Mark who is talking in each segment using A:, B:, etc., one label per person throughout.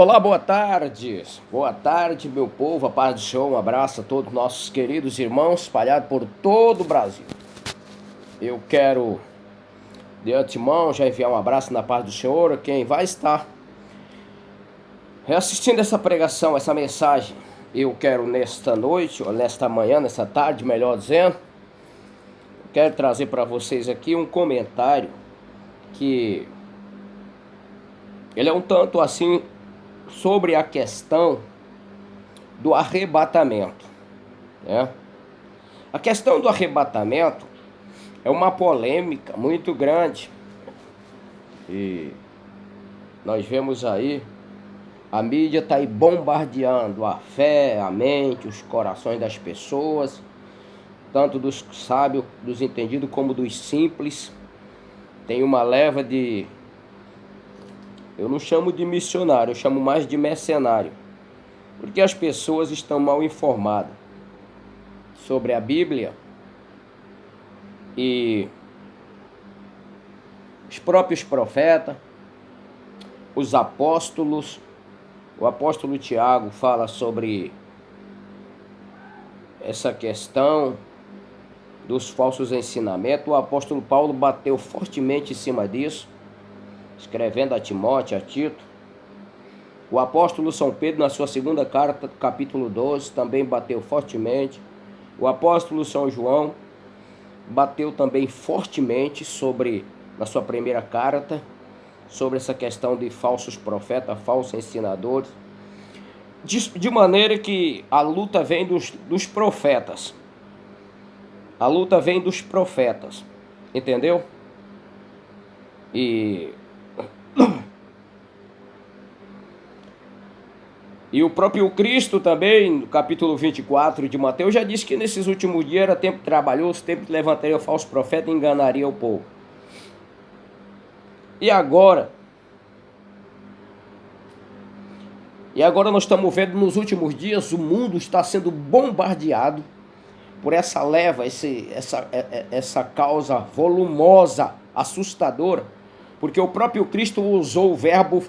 A: Olá, boa tarde. Boa tarde, meu povo. A paz do Senhor. Um abraço a todos nossos queridos irmãos espalhados por todo o Brasil. Eu quero, de antemão, já enviar um abraço na paz do Senhor a quem vai estar reassistindo essa pregação, essa mensagem. Eu quero nesta noite, ou nesta manhã, nessa tarde, melhor dizendo, quero trazer para vocês aqui um comentário que ele é um tanto assim sobre a questão do arrebatamento, né? A questão do arrebatamento é uma polêmica muito grande e nós vemos aí, a mídia está aí bombardeando a fé, a mente, os corações das pessoas, tanto dos sábios, dos entendidos, como dos simples. Tem uma leva de, eu não chamo de missionário, eu chamo mais de mercenário, porque as pessoas estão mal informadas sobre a Bíblia e os próprios profetas, os apóstolos. O apóstolo Tiago fala sobre essa questão dos falsos ensinamentos. O apóstolo Paulo bateu fortemente em cima disso, escrevendo a Timóteo, a Tito. O apóstolo São Pedro, na sua segunda carta, capítulo 12, também bateu fortemente. O apóstolo São João bateu também fortemente na sua primeira carta, sobre essa questão de falsos profetas, falsos ensinadores. De maneira que a luta vem dos profetas. A luta vem dos profetas, entendeu? E o próprio Cristo também, no capítulo 24 de Mateus, já disse que nesses últimos dias era tempo trabalhoso, tempo que levantaria o falso profeta e enganaria o povo. E agora nós estamos vendo nos últimos dias, o mundo está sendo bombardeado por essa leva, essa causa volumosa, assustadora, porque o próprio Cristo usou o verbo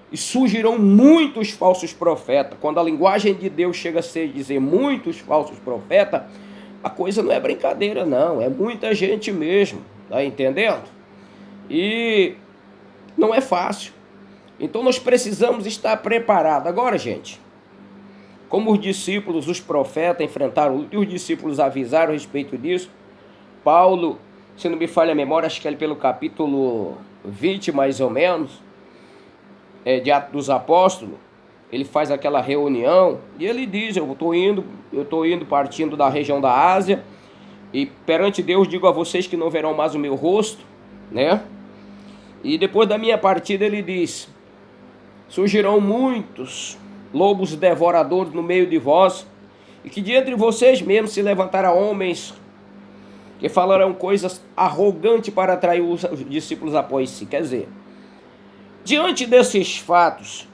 A: e surgirão muitos falsos profetas. Quando a linguagem de Deus chega a dizer muitos falsos profetas, a coisa não é brincadeira não, é muita gente mesmo, tá entendendo? E não é fácil. Então nós precisamos estar preparados. Agora, gente, como os discípulos, os profetas enfrentaram, e os discípulos avisaram a respeito disso, Paulo, se não me falha a memória, acho que é pelo capítulo 20 mais ou menos, de Atos dos Apóstolos, ele faz aquela reunião e ele diz: eu estou indo partindo da região da Ásia, e perante Deus digo a vocês que não verão mais o meu rosto, né? E depois da minha partida ele diz: surgirão muitos lobos devoradores no meio de vós, e que de entre vocês mesmos se levantarão homens que falarão coisas arrogantes para atrair os discípulos após si. Quer dizer, diante desses fatos,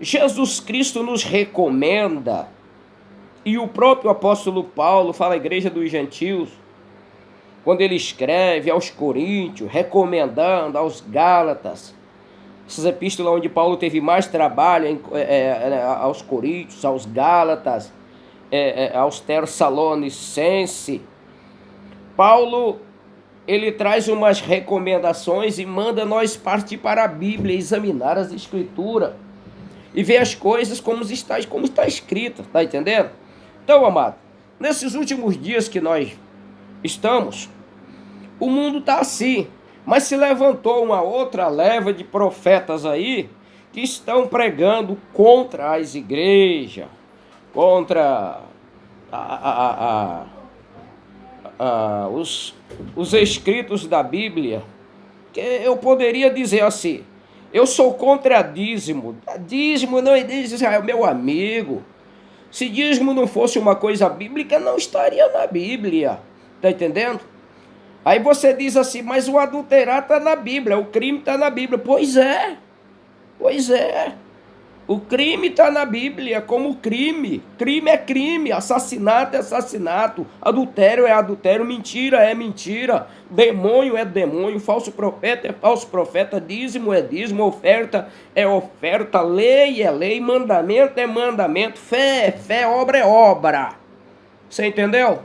A: Jesus Cristo nos recomenda, e o próprio apóstolo Paulo fala à igreja dos gentios, quando ele escreve aos Coríntios, recomendando aos Gálatas, essas epístolas onde Paulo teve mais trabalho, aos Coríntios, aos Gálatas, aos Tessalonicenses, Paulo, ele traz umas recomendações e manda nós partir para a Bíblia, examinar as Escrituras e ver as coisas como está escrito, tá entendendo? Então, amado, nesses últimos dias que nós estamos, o mundo está assim, mas se levantou uma outra leva de profetas aí que estão pregando contra as igrejas, contra os escritos da Bíblia, que eu poderia dizer assim: eu sou contra dízimo. Dízimo não é de Israel, meu amigo. Se dízimo não fosse uma coisa bíblica, não estaria na Bíblia. Tá entendendo? Aí você diz assim: mas o adulterar está na Bíblia, o crime está na Bíblia. Pois é. O crime está na Bíblia como crime. Crime é crime, assassinato é assassinato, adultério é adultério, mentira é mentira, demônio é demônio, falso profeta é falso profeta, dízimo é dízimo, oferta é oferta, lei é lei, mandamento é mandamento, fé é fé, obra é obra. Você entendeu?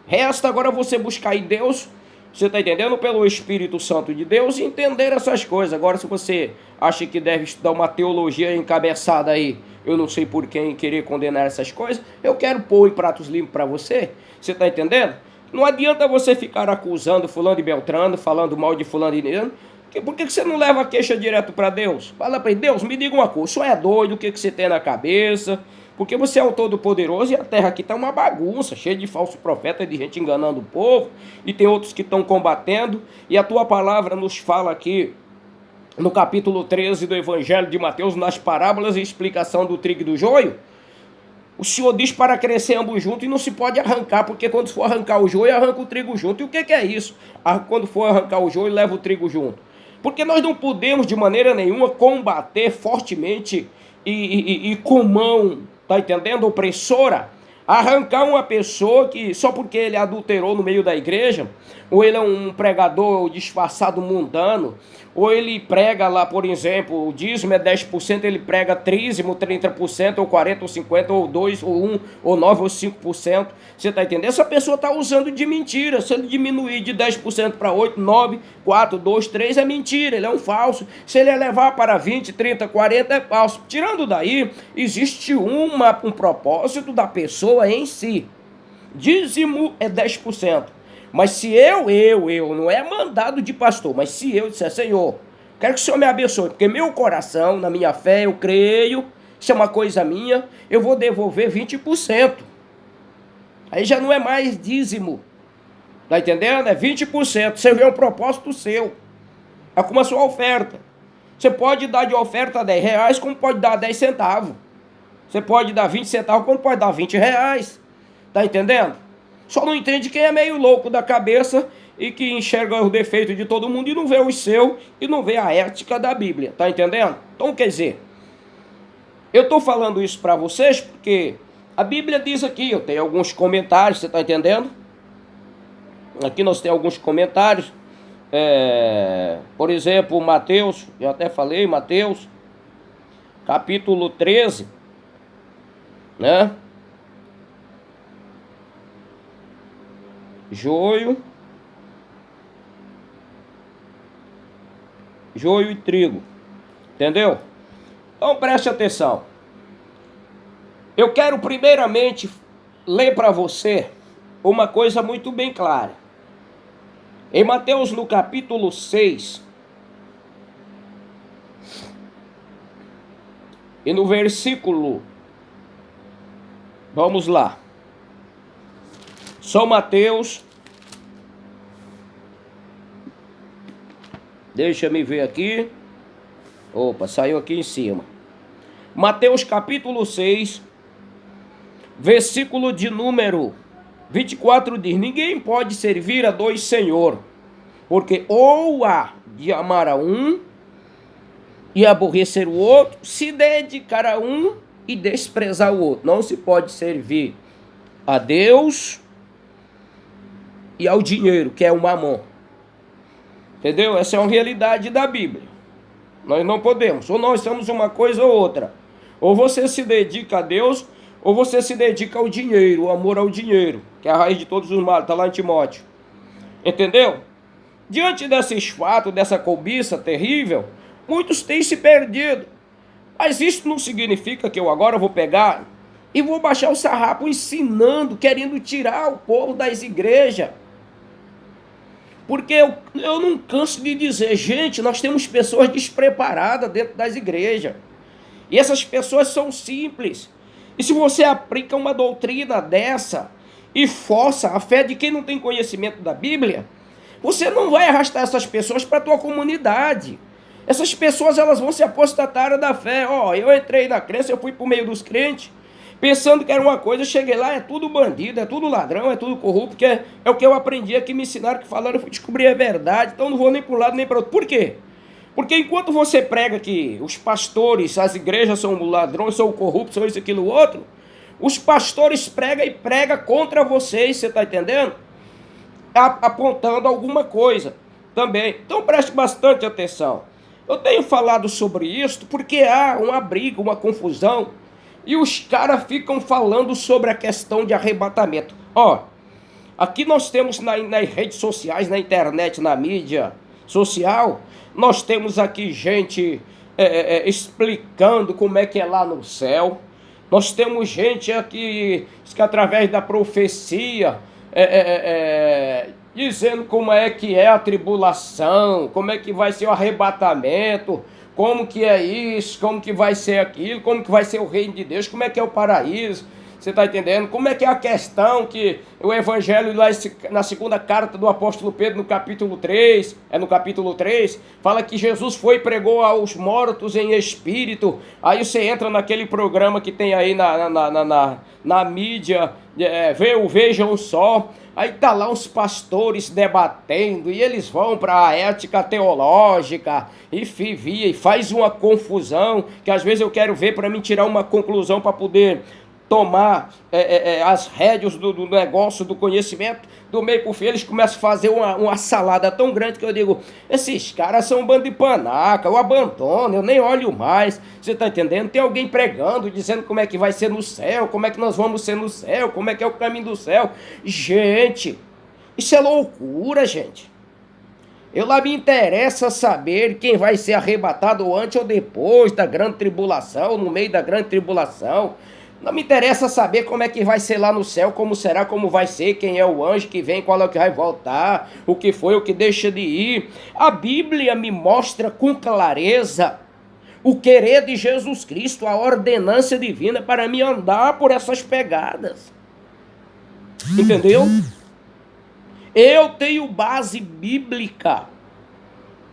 A: Resta agora você buscar em Deus, você está entendendo? Pelo Espírito Santo de Deus e entender essas coisas. Agora, se você acha que deve estudar uma teologia encabeçada aí, eu não sei por quem querer condenar essas coisas, eu quero pôr em pratos limpos para você. Você está entendendo? Não adianta você ficar acusando fulano de Beltrano, falando mal de fulano de Nilano. Por que você não leva a queixa direto para Deus? Fala para ele: Deus, me diga uma coisa, o senhor é doido, o que você tem na cabeça? Porque você é o Todo-Poderoso e a terra aqui está uma bagunça, cheia de falso profeta, de gente enganando o povo, e tem outros que estão combatendo, e a tua palavra nos fala aqui, no capítulo 13 do Evangelho de Mateus, nas parábolas e explicação do trigo e do joio, o Senhor diz para crescer ambos juntos e não se pode arrancar, porque quando for arrancar o joio, arranca o trigo junto. E o que é isso? Quando for arrancar o joio, leva o trigo junto. Porque nós não podemos de maneira nenhuma combater fortemente e com mão, tá entendendo, opressora, arrancar uma pessoa que só porque ele adulterou no meio da igreja, ou ele é um pregador disfarçado mundano, ou ele prega lá, por exemplo, o dízimo é 10%, ele prega trízimo, 30%, ou 40%, ou 50%, ou 2%, ou 1%, ou 9%, ou 5%. Você está entendendo? Essa pessoa está usando de mentira. Se ele diminuir de 10% para 8%, 9%, 4%, 2%, 3% é mentira, ele é um falso. Se ele elevar para 20%, 30%, 40% é falso. Tirando daí, existe um propósito da pessoa em si. Dízimo é 10%. Mas se eu não é mandado de pastor, mas se eu disser: Senhor, quero que o Senhor me abençoe, porque meu coração, na minha fé, eu creio, isso é uma coisa minha, eu vou devolver 20%. Aí já não é mais dízimo, tá entendendo? É 20%, você vê um propósito seu, é como a sua oferta. Você pode dar de oferta R$10, como pode dar 10 centavos. Você pode dar 20 centavos, como pode dar R$20, tá entendendo? Só não entende quem é meio louco da cabeça e que enxerga os defeitos de todo mundo e não vê os seus e não vê a ética da Bíblia, tá entendendo? Então, quer dizer, eu tô falando isso para vocês porque a Bíblia diz aqui, eu tenho alguns comentários, você tá entendendo? Aqui nós temos alguns comentários, por exemplo, Mateus, eu até falei, Mateus, capítulo 13, né? Joio e trigo, entendeu? Então preste atenção. Eu quero primeiramente ler para você uma coisa muito bem clara. Em Mateus, no capítulo 6, e no versículo, vamos lá, São Mateus, deixa me ver aqui, opa, saiu aqui em cima, Mateus capítulo 6, versículo de número 24 diz: ninguém pode servir a dois senhores, porque ou há de amar a um e aborrecer o outro, se dedicar a um e desprezar o outro. Não se pode servir a Deus e ao dinheiro, que é o mamon. Entendeu? Essa é uma realidade da Bíblia. Nós não podemos. Ou nós somos uma coisa ou outra. Ou você se dedica a Deus, ou você se dedica ao dinheiro, o amor ao dinheiro, que é a raiz de todos os males. Está lá em Timóteo. Entendeu? Diante desses fatos, dessa cobiça terrível, muitos têm se perdido. Mas isso não significa que eu agora vou pegar e vou baixar o sarrafo ensinando, querendo tirar o povo das igrejas. Porque eu não canso de dizer, gente, nós temos pessoas despreparadas dentro das igrejas. E essas pessoas são simples. E se você aplica uma doutrina dessa e força a fé de quem não tem conhecimento da Bíblia, você não vai arrastar essas pessoas para a tua comunidade. Essas pessoas, elas vão se apostatar da fé. Eu entrei na crença, eu fui para o meio dos crentes, pensando que era uma coisa, cheguei lá, é tudo bandido, é tudo ladrão, é tudo corrupto, que é o que eu aprendi aqui, me ensinaram, que falaram, eu fui descobrir a verdade, então não vou nem para um lado nem para outro. Por quê? Porque enquanto você prega que os pastores, as igrejas são ladrões, são corruptos, são isso, aquilo, outro, os pastores pregam e pregam contra vocês, você está entendendo? Apontando alguma coisa também. Então preste bastante atenção. Eu tenho falado sobre isso porque há uma briga, uma confusão, e os caras ficam falando sobre a questão de arrebatamento. Ó, aqui nós temos nas redes sociais, na internet, na mídia social, nós temos aqui gente explicando como é que é lá no céu. Nós temos gente aqui que através da profecia dizendo como é que é a tribulação, como é que vai ser o arrebatamento, como que é isso, como que vai ser aquilo, como que vai ser o reino de Deus, como é que é o paraíso. Você está entendendo? Como é que é a questão que o evangelho lá na segunda carta do apóstolo Pedro, no capítulo 3, no capítulo 3, fala que Jesus foi e pregou aos mortos em espírito. Aí você entra naquele programa que tem aí na mídia, Vejam Só. Aí tá lá os pastores debatendo e eles vão para a ética teológica e faz uma confusão que às vezes eu quero ver para mim tirar uma conclusão para poder tomar as rédeas do negócio, do conhecimento, do meio por fim. Eles começam a fazer uma salada tão grande que eu digo, esses caras são um bando de panaca, eu abandono, eu nem olho mais. Você está entendendo? Tem alguém pregando, dizendo como é que vai ser no céu, como é que nós vamos ser no céu, como é que é o caminho do céu. Gente, isso é loucura, gente. Eu lá me interessa saber quem vai ser arrebatado antes ou depois da grande tribulação, no meio da grande tribulação. Não me interessa saber como é que vai ser lá no céu, como será, como vai ser, quem é o anjo que vem, qual é o que vai voltar, o que foi, o que deixa de ir. A Bíblia me mostra com clareza o querer de Jesus Cristo, a ordenança divina para me andar por essas pegadas. Entendeu? Eu tenho base bíblica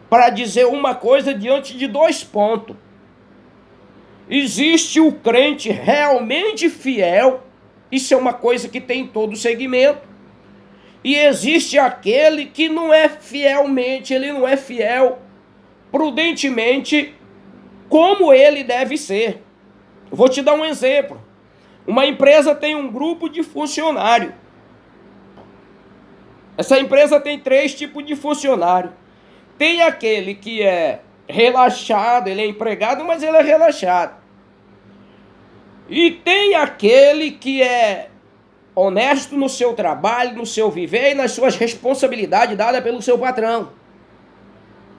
A: para dizer uma coisa diante de 2 pontos. Existe o crente realmente fiel, isso é uma coisa que tem em todo segmento. E existe aquele que não é fielmente, ele não é fiel prudentemente como ele deve ser. Vou te dar um exemplo. Uma empresa tem um grupo de funcionário. Essa empresa tem 3 tipos de funcionário. Tem aquele que é relaxado, ele é empregado, mas ele é relaxado. E tem aquele que é honesto no seu trabalho, no seu viver e nas suas responsabilidades dadas pelo seu patrão.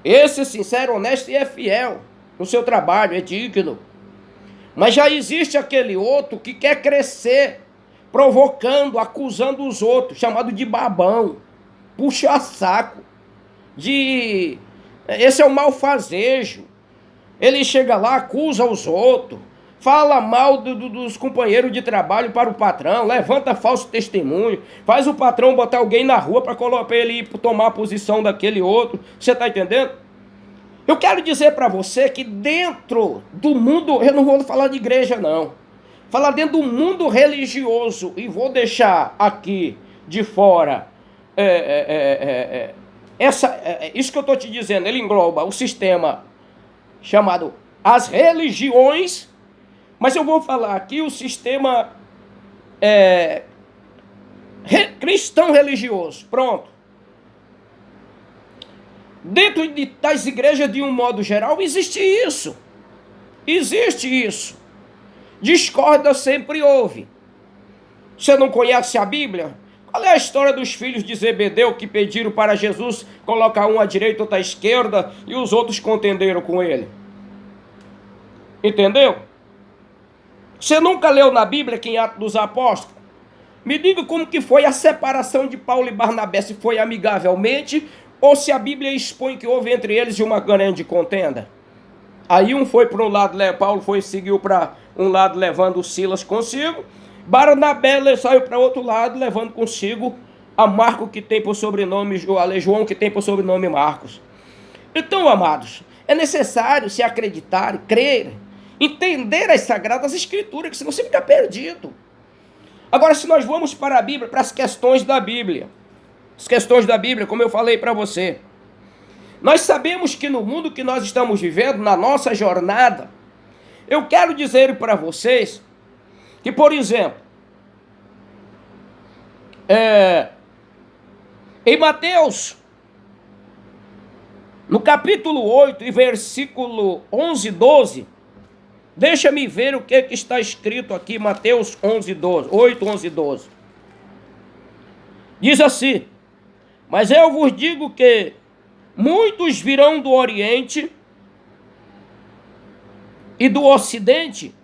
A: Esse é sincero, honesto e é fiel no seu trabalho, é digno. Mas já existe aquele outro que quer crescer, provocando, acusando os outros, chamado de babão, puxa-saco, esse é o malfazejo. Ele chega lá, acusa os outros, fala mal dos companheiros de trabalho para o patrão, levanta falso testemunho, faz o patrão botar alguém na rua para ele ir tomar a posição daquele outro. Você está entendendo? Eu quero dizer para você que dentro do mundo, eu não vou falar de igreja não, falar dentro do mundo religioso, e vou deixar aqui de fora isso que eu estou te dizendo, ele engloba o sistema chamado as religiões, mas eu vou falar aqui o sistema cristão religioso, pronto. Dentro das igrejas, de um modo geral, existe isso. Existe isso. Discorda sempre houve. Você não conhece a Bíblia? Qual é a história dos filhos de Zebedeu que pediram para Jesus colocar um à direita, outro à esquerda, e os outros contenderam com ele? Entendeu? Você nunca leu na Bíblia que em Atos dos Apóstolos? Me diga como que foi a separação de Paulo e Barnabé, se foi amigavelmente ou se a Bíblia expõe que houve entre eles uma grande contenda. Aí um foi para um lado, Paulo seguiu para um lado levando Silas consigo, Barnabé saiu para outro lado levando consigo a Marco, que tem por sobrenome João, que tem por sobrenome Marcos. Então, amados, é necessário se acreditar, crer, entender as Sagradas Escrituras, que senão você fica perdido. Agora, se nós vamos para a Bíblia, para as questões da Bíblia, as questões da Bíblia, como eu falei para você, Nós sabemos que no mundo que nós estamos vivendo, na nossa jornada, eu quero dizer para vocês que, por exemplo, em Mateus, no capítulo 8 e versículo 11 e 12, deixa-me ver o que está escrito aqui, Mateus 11, 12, 8, 11 e 12. Diz assim: mas eu vos digo que muitos virão do Oriente e do Ocidente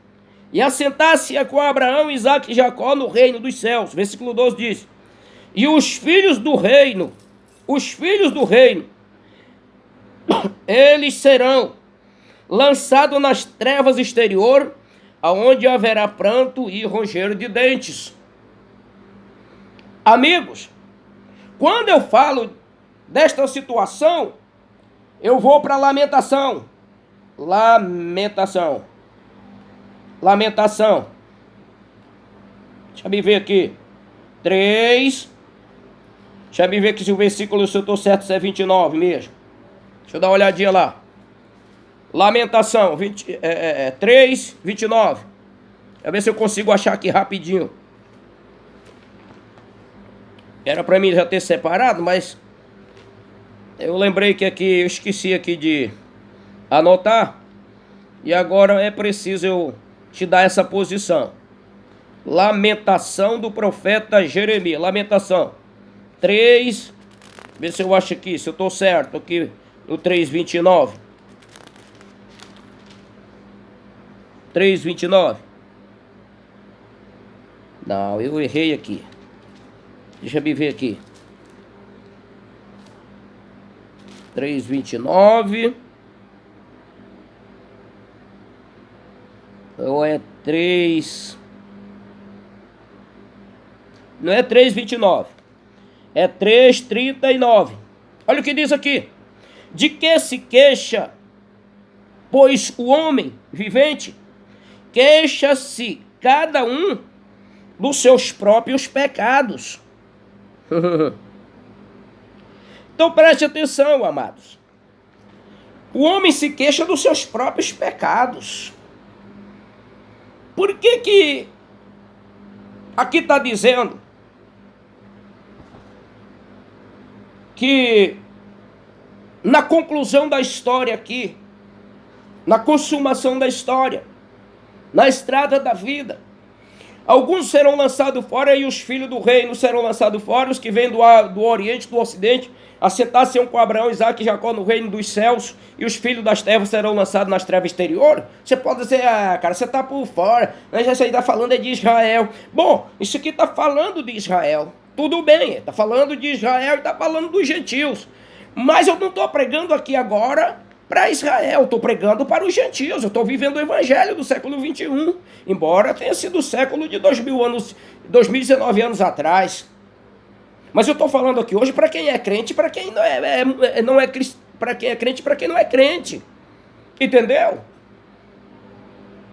A: e assentar-se com Abraão, Isaque e Jacó no reino dos céus. Versículo 12 diz: e os filhos do reino, eles serão lançados nas trevas exterior, aonde haverá pranto e ranger de dentes. Amigos, quando eu falo desta situação, eu vou para Lamentação. Deixa eu ver aqui. 3. Deixa eu ver aqui se o versículo, se eu estou certo, se é 29 mesmo. Deixa eu dar uma olhadinha lá. Lamentação 3, 29. Deixa eu ver se eu consigo achar aqui rapidinho. Era para mim já ter separado, mas eu lembrei que aqui, eu esqueci aqui de anotar. E agora é preciso eu te dar essa posição. Lamentação do profeta Jeremias. Lamentação 3. Vê se eu acho aqui, se eu estou certo aqui no 3:29. 3:29. Não, eu errei aqui. Deixa eu ver aqui. 3:29. Ou é 3... Não é 3:29. É 3:39. Olha o que diz aqui. De que se queixa, pois o homem vivente queixa-se cada um dos seus próprios pecados. Então preste atenção, amados. O homem se queixa dos seus próprios pecados. Por que aqui está dizendo que na conclusão da história aqui, na consumação da história, na estrada da vida, alguns serão lançados fora e os filhos do reino serão lançados fora, os que vêm do Oriente, do Ocidente, assentar-se com Abraão, Isaque e Jacó no reino dos céus, e os filhos das trevas serão lançados nas trevas exteriores. Você pode dizer, cara, você está por fora, mas isso aí está falando é de Israel. Bom, isso aqui está falando de Israel. Tudo bem, está falando de Israel e está falando dos gentios. Mas eu não estou pregando aqui agora para Israel, estou pregando para os gentios. Eu estou vivendo o evangelho do século 21, embora tenha sido o século de 2019 anos atrás. Mas eu estou falando aqui hoje para quem é crente e para quem não é para quem é crente e para quem não é crente. Entendeu?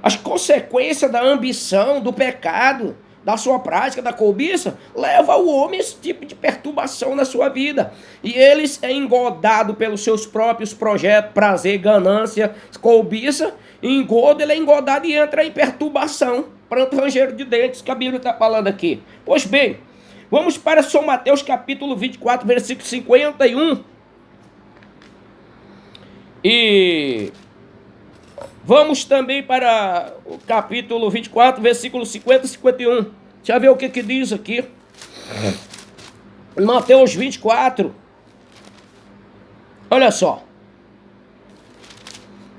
A: As consequências da ambição, do pecado, da sua prática, da cobiça, leva o homem a esse tipo de perturbação na sua vida. E eles é engodado pelos seus próprios projetos, prazer, ganância, cobiça, engodo, ele é engodado e entra em perturbação, pranto, ranger de dentes, que a Bíblia está falando aqui. Pois bem, vamos para São Mateus capítulo 24, versículo 51. E vamos também para o capítulo 24, versículo 50 e 51. Deixa eu ver o que diz aqui. Mateus 24. Olha só.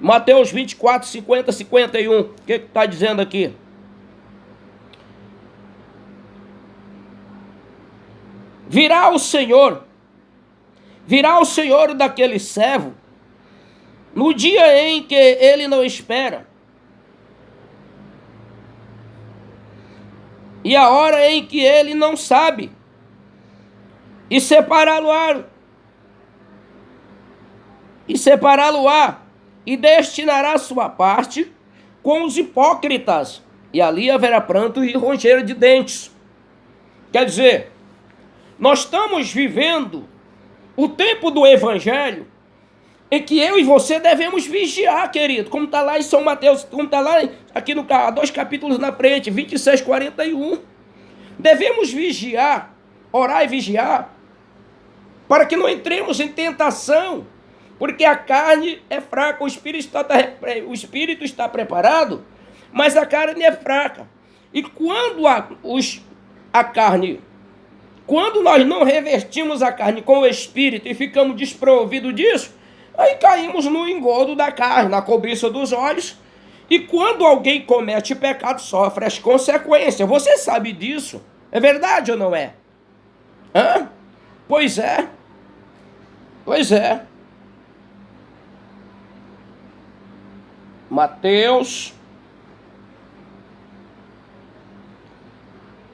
A: Mateus 24, 50 e 51. O que está dizendo aqui? Virá o Senhor daquele servo no dia em que ele não espera, e a hora em que ele não sabe, e separá-lo-á, e destinará sua parte com os hipócritas, e ali haverá pranto e ranger de dentes. Quer dizer, nós estamos vivendo o tempo do evangelho, em que eu e você devemos vigiar, querido, como está lá em São Mateus, como está lá aqui no 2 capítulos na frente, 26, 41. Devemos vigiar, orar e vigiar, para que não entremos em tentação, porque a carne é fraca, o espírito está preparado, mas a carne é fraca. E quando quando nós não revertimos a carne com o espírito e ficamos desprovidos disso, aí caímos no engodo da carne, na cobiça dos olhos. E quando alguém comete pecado, sofre as consequências. Você sabe disso? É verdade ou não é? Hã? Pois é. Pois é. Mateus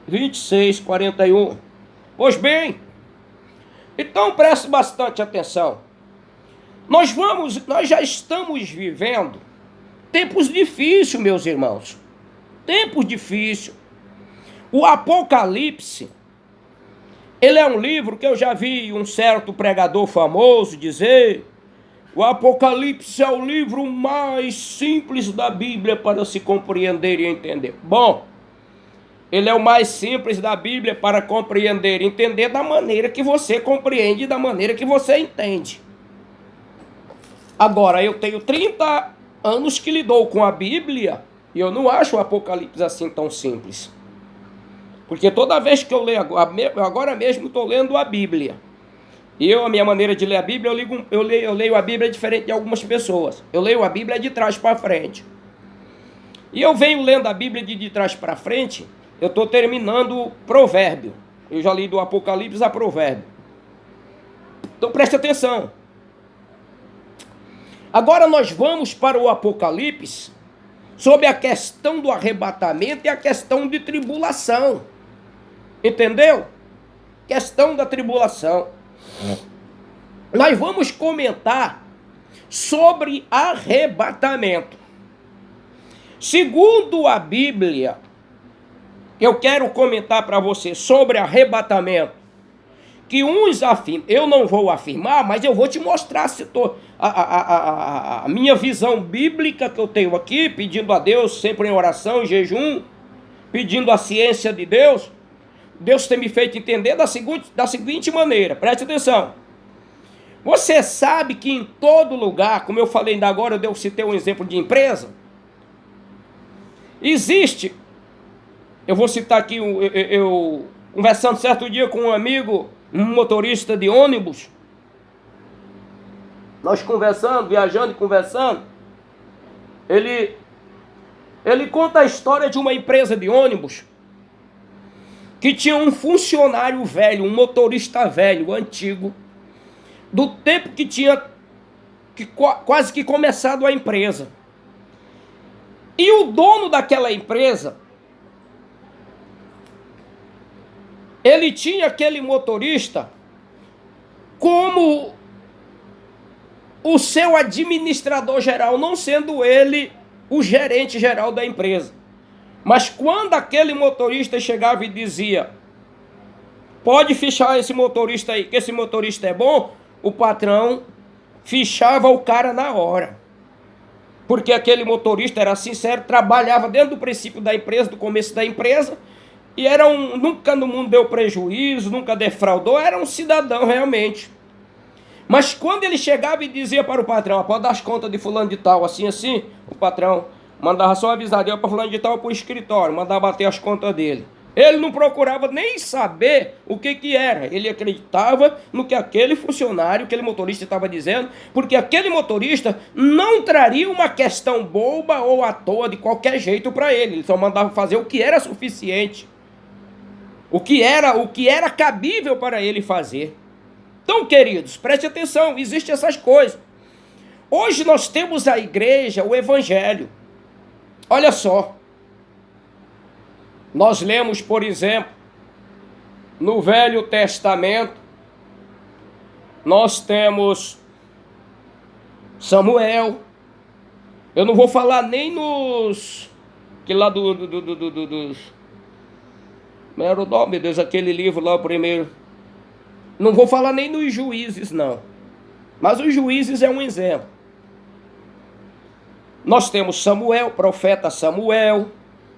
A: 26, 41. Pois bem, então preste bastante atenção. Nós já estamos vivendo tempos difíceis, meus irmãos. Tempos difíceis. O Apocalipse, ele é um livro que eu já vi um certo pregador famoso dizer: o Apocalipse é o livro mais simples da Bíblia para se compreender e entender. Bom, ele é o mais simples da Bíblia para compreender e entender da maneira que você compreende e da maneira que você entende. Agora, eu tenho 30 anos que lidou com a Bíblia e eu não acho o Apocalipse assim tão simples. Porque toda vez que eu leio, agora mesmo estou lendo a Bíblia. E a minha maneira de ler a Bíblia, eu leio a Bíblia diferente de algumas pessoas. Eu leio a Bíblia de trás para frente. E eu venho lendo a Bíblia de trás para frente, eu estou terminando Provérbio. Eu já li do Apocalipse a Provérbio. Então preste atenção. Agora nós vamos para o Apocalipse sobre a questão do arrebatamento e a questão de tribulação. Entendeu? Questão da tribulação. Nós vamos comentar sobre arrebatamento. Segundo a Bíblia, eu quero comentar para você sobre arrebatamento, que uns afirmam, eu não vou afirmar, mas eu vou te mostrar a minha visão bíblica que eu tenho aqui, pedindo a Deus, sempre em oração, em jejum, pedindo a ciência de Deus. Deus tem me feito entender da seguinte maneira, preste atenção. Você sabe que em todo lugar, como eu falei ainda agora, eu citei um exemplo de empresa, existe, eu vou citar aqui, eu conversando certo dia com um amigo, um motorista de ônibus, nós conversando, viajando e conversando, ele conta a história de uma empresa de ônibus que tinha um funcionário velho, um motorista velho, antigo, do tempo que tinha quase que começado a empresa. E o dono daquela empresa, ele tinha aquele motorista como o seu administrador geral, não sendo ele o gerente geral da empresa. Mas quando aquele motorista chegava e dizia: pode fichar esse motorista aí, que esse motorista é bom, o patrão fichava o cara na hora. Porque aquele motorista era sincero, trabalhava dentro do princípio da empresa, do começo da empresa, e nunca no mundo deu prejuízo, nunca defraudou, era um cidadão realmente. Mas quando ele chegava e dizia para o patrão: pode dar as contas de fulano de tal, assim, assim, o patrão mandava só avisar, deu para fulano de tal para o escritório, mandava bater as contas dele. Ele não procurava nem saber o que era. Ele acreditava no que aquele funcionário, aquele motorista estava dizendo, porque aquele motorista não traria uma questão boba ou à toa de qualquer jeito para ele. Ele só mandava fazer o que era suficiente, o que era cabível para ele fazer. Então, queridos, preste atenção, existem essas coisas. Hoje nós temos a igreja, o evangelho. Olha só. Nós lemos, por exemplo, no Velho Testamento, nós temos Samuel. Eu não vou falar nem nos... que lá dos... Como era o nome, meu Deus, aquele livro lá, o primeiro. Não vou falar nem nos Juízes, não. Mas os juízes é um exemplo. Nós temos Samuel, profeta Samuel,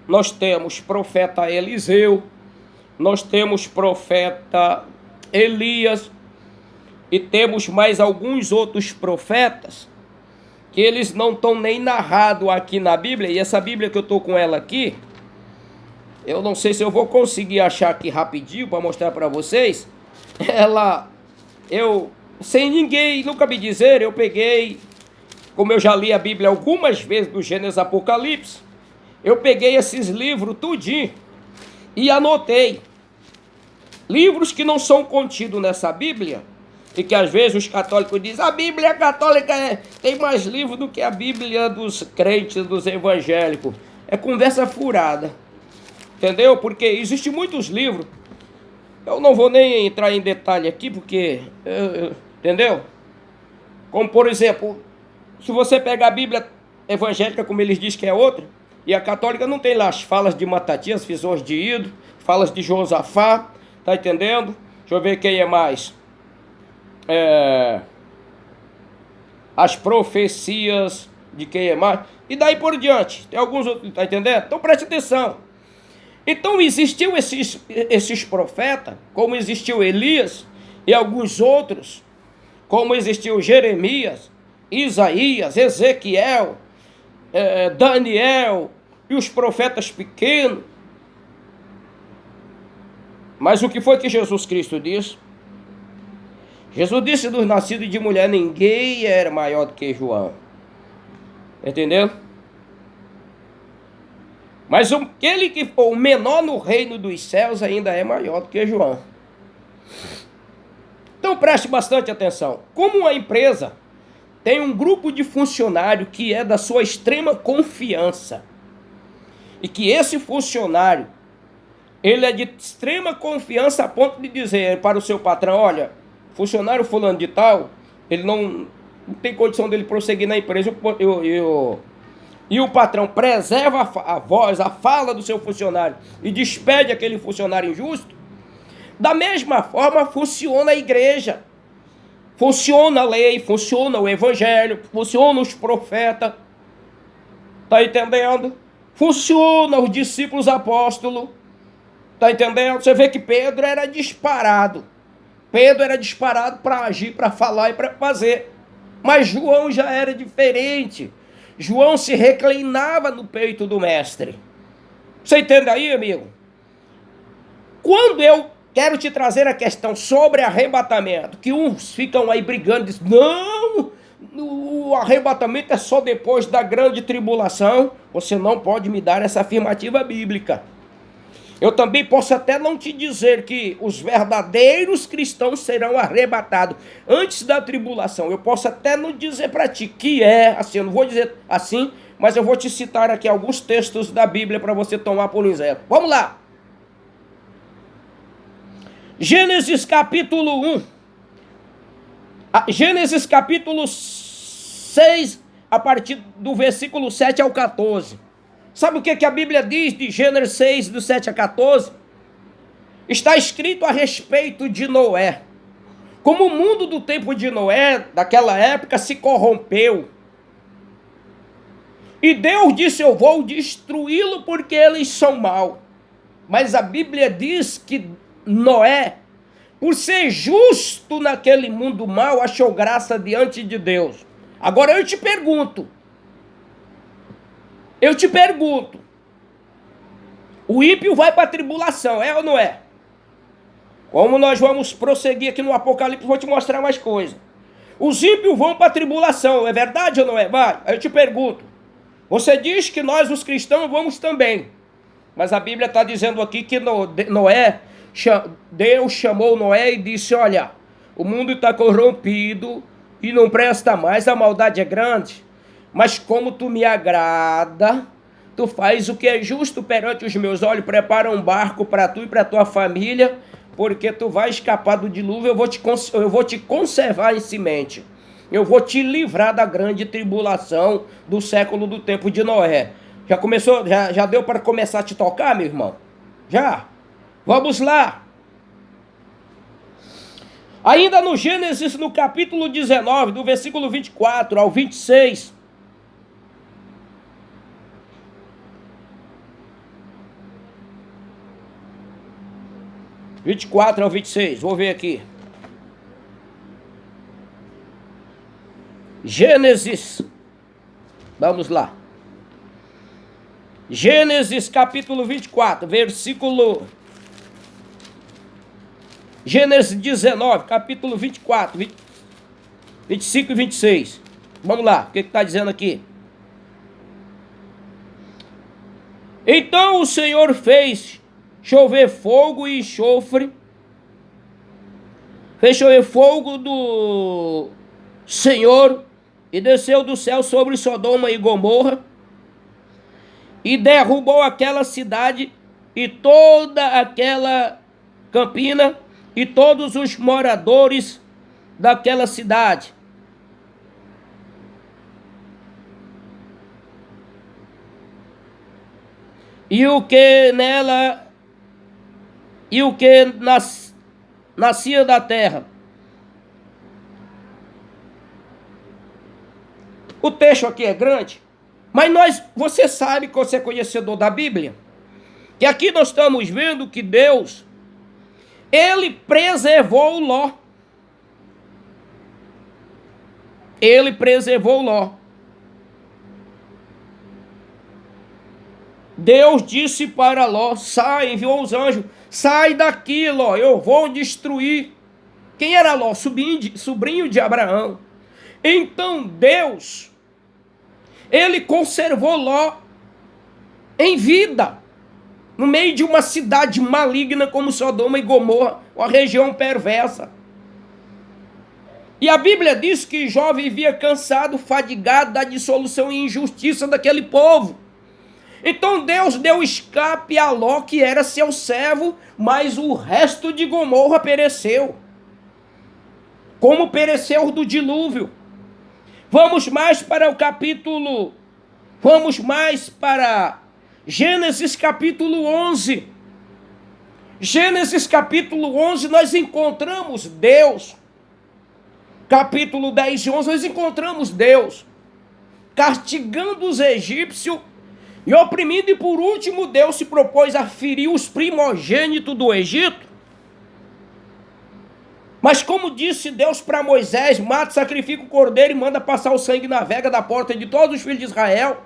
A: nós temos profeta Eliseu, nós temos profeta Elias e temos mais alguns outros profetas que eles não estão nem narrados aqui na Bíblia. E essa Bíblia que eu estou com ela aqui, eu não sei se eu vou conseguir achar aqui rapidinho para mostrar para vocês. Sem ninguém nunca me dizer, eu peguei, como eu já li a Bíblia algumas vezes, do Gênesis Apocalipse, eu peguei esses livros tudinho e anotei. Livros que não são contidos nessa Bíblia, e que às vezes os católicos dizem, a Bíblia católica tem mais livros do que a Bíblia dos crentes, dos evangélicos. É conversa furada, entendeu? Porque existem muitos livros, eu não vou nem entrar em detalhe aqui, porque, entendeu? Como por exemplo, se você pegar a Bíblia evangélica, como eles dizem que é outra, e a católica não tem lá as falas de Matatias, visões de Ido, falas de Josafá, tá entendendo? Deixa eu ver quem é mais. As profecias de quem é mais, e daí por diante, tem alguns outros, tá entendendo? Então preste atenção. Então existiu esses profetas, como existiu Elias e alguns outros, como existiu Jeremias, Isaías, Ezequiel, Daniel e os profetas pequenos. Mas o que foi que Jesus Cristo disse? Jesus disse dos nascidos de mulher, ninguém era maior do que João. Entendeu? Mas aquele que for o menor no reino dos céus ainda é maior do que João. Então preste bastante atenção. Como uma empresa tem um grupo de funcionário que é da sua extrema confiança, e que esse funcionário, ele é de extrema confiança a ponto de dizer para o seu patrão, olha, funcionário fulano de tal, ele não tem condição dele prosseguir na empresa, e o patrão preserva a voz, a fala do seu funcionário e despede aquele funcionário injusto. Da mesma forma funciona a igreja, funciona a lei, funciona o evangelho, funciona os profetas, tá entendendo? Funciona os discípulos apóstolos, tá entendendo? Você vê que Pedro era disparado para agir, para falar e para fazer. Mas João já era diferente. João se reclinava no peito do mestre. Você entende aí, amigo? Quando eu quero te trazer a questão sobre arrebatamento, que uns ficam aí brigando, dizem, não, o arrebatamento é só depois da grande tribulação, você não pode me dar essa afirmativa bíblica. Eu também posso até não te dizer que os verdadeiros cristãos serão arrebatados antes da tribulação. Eu posso até não dizer para ti que é assim, eu não vou dizer assim, mas eu vou te citar aqui alguns textos da Bíblia para você tomar por exemplo. Vamos lá. Gênesis capítulo 1. Gênesis capítulo 6, a partir do versículo 7 ao 14. Sabe o que a Bíblia diz de Gênesis 6, do 7 a 14? Está escrito a respeito de Noé. Como o mundo do tempo de Noé, daquela época, se corrompeu. E Deus disse, eu vou destruí-lo porque eles são maus. Mas a Bíblia diz que Noé, por ser justo naquele mundo mau, achou graça diante de Deus. Agora eu te pergunto, o ímpio vai para a tribulação, é ou não é? Como nós vamos prosseguir aqui no Apocalipse, vou te mostrar mais coisas. Os ímpios vão para a tribulação, é verdade ou não é? Vai, eu te pergunto. Você diz que nós, os cristãos, vamos também. Mas a Bíblia está dizendo aqui que Deus chamou Noé e disse, olha, o mundo está corrompido e não presta mais, a maldade é grande. Mas como tu me agrada, tu faz o que é justo perante os meus olhos, prepara um barco para tu e para tua família, porque tu vai escapar do dilúvio, eu vou te conservar em semente. Eu vou te livrar da grande tribulação do século do tempo de Noé. Já começou? Já deu para começar a te tocar, meu irmão? Já? Vamos lá. Ainda no Gênesis, no capítulo 19, do versículo 24 ao 26. (24 ao 26), vou ver aqui. Gênesis, vamos lá. Gênesis capítulo 24, versículo... Gênesis 19, capítulo 24, 25 e 26. Vamos lá, o que está dizendo aqui? Então o Senhor fez chover fogo e enxofre. Fez chover fogo do Senhor e desceu do céu sobre Sodoma e Gomorra e derrubou aquela cidade e toda aquela campina e todos os moradores daquela cidade. E o que nela, e o que nascia da terra. O texto aqui é grande, mas você sabe que você é conhecedor da Bíblia, que aqui nós estamos vendo que Deus, Ele preservou Ló. Ele preservou Ló. Deus disse para Ló, sai, enviou os anjos, sai daqui, Ló, eu vou destruir. Quem era Ló? Sobrinho de Abraão. Então Deus, Ele conservou Ló em vida, no meio de uma cidade maligna como Sodoma e Gomorra, uma região perversa. E a Bíblia diz que Jó vivia cansado, fadigado da dissolução e injustiça daquele povo. Então Deus deu escape a Ló, que era seu servo, mas o resto de Gomorra pereceu, como pereceu do dilúvio. Vamos mais para Gênesis capítulo 11. Gênesis capítulo 11 nós encontramos Deus. Capítulo 10 e 11 nós encontramos Deus castigando os egípcios e oprimindo, e por último Deus se propôs a ferir os primogênitos do Egito. Mas como disse Deus para Moisés, mata, sacrifica o cordeiro e manda passar o sangue na vega da porta de todos os filhos de Israel.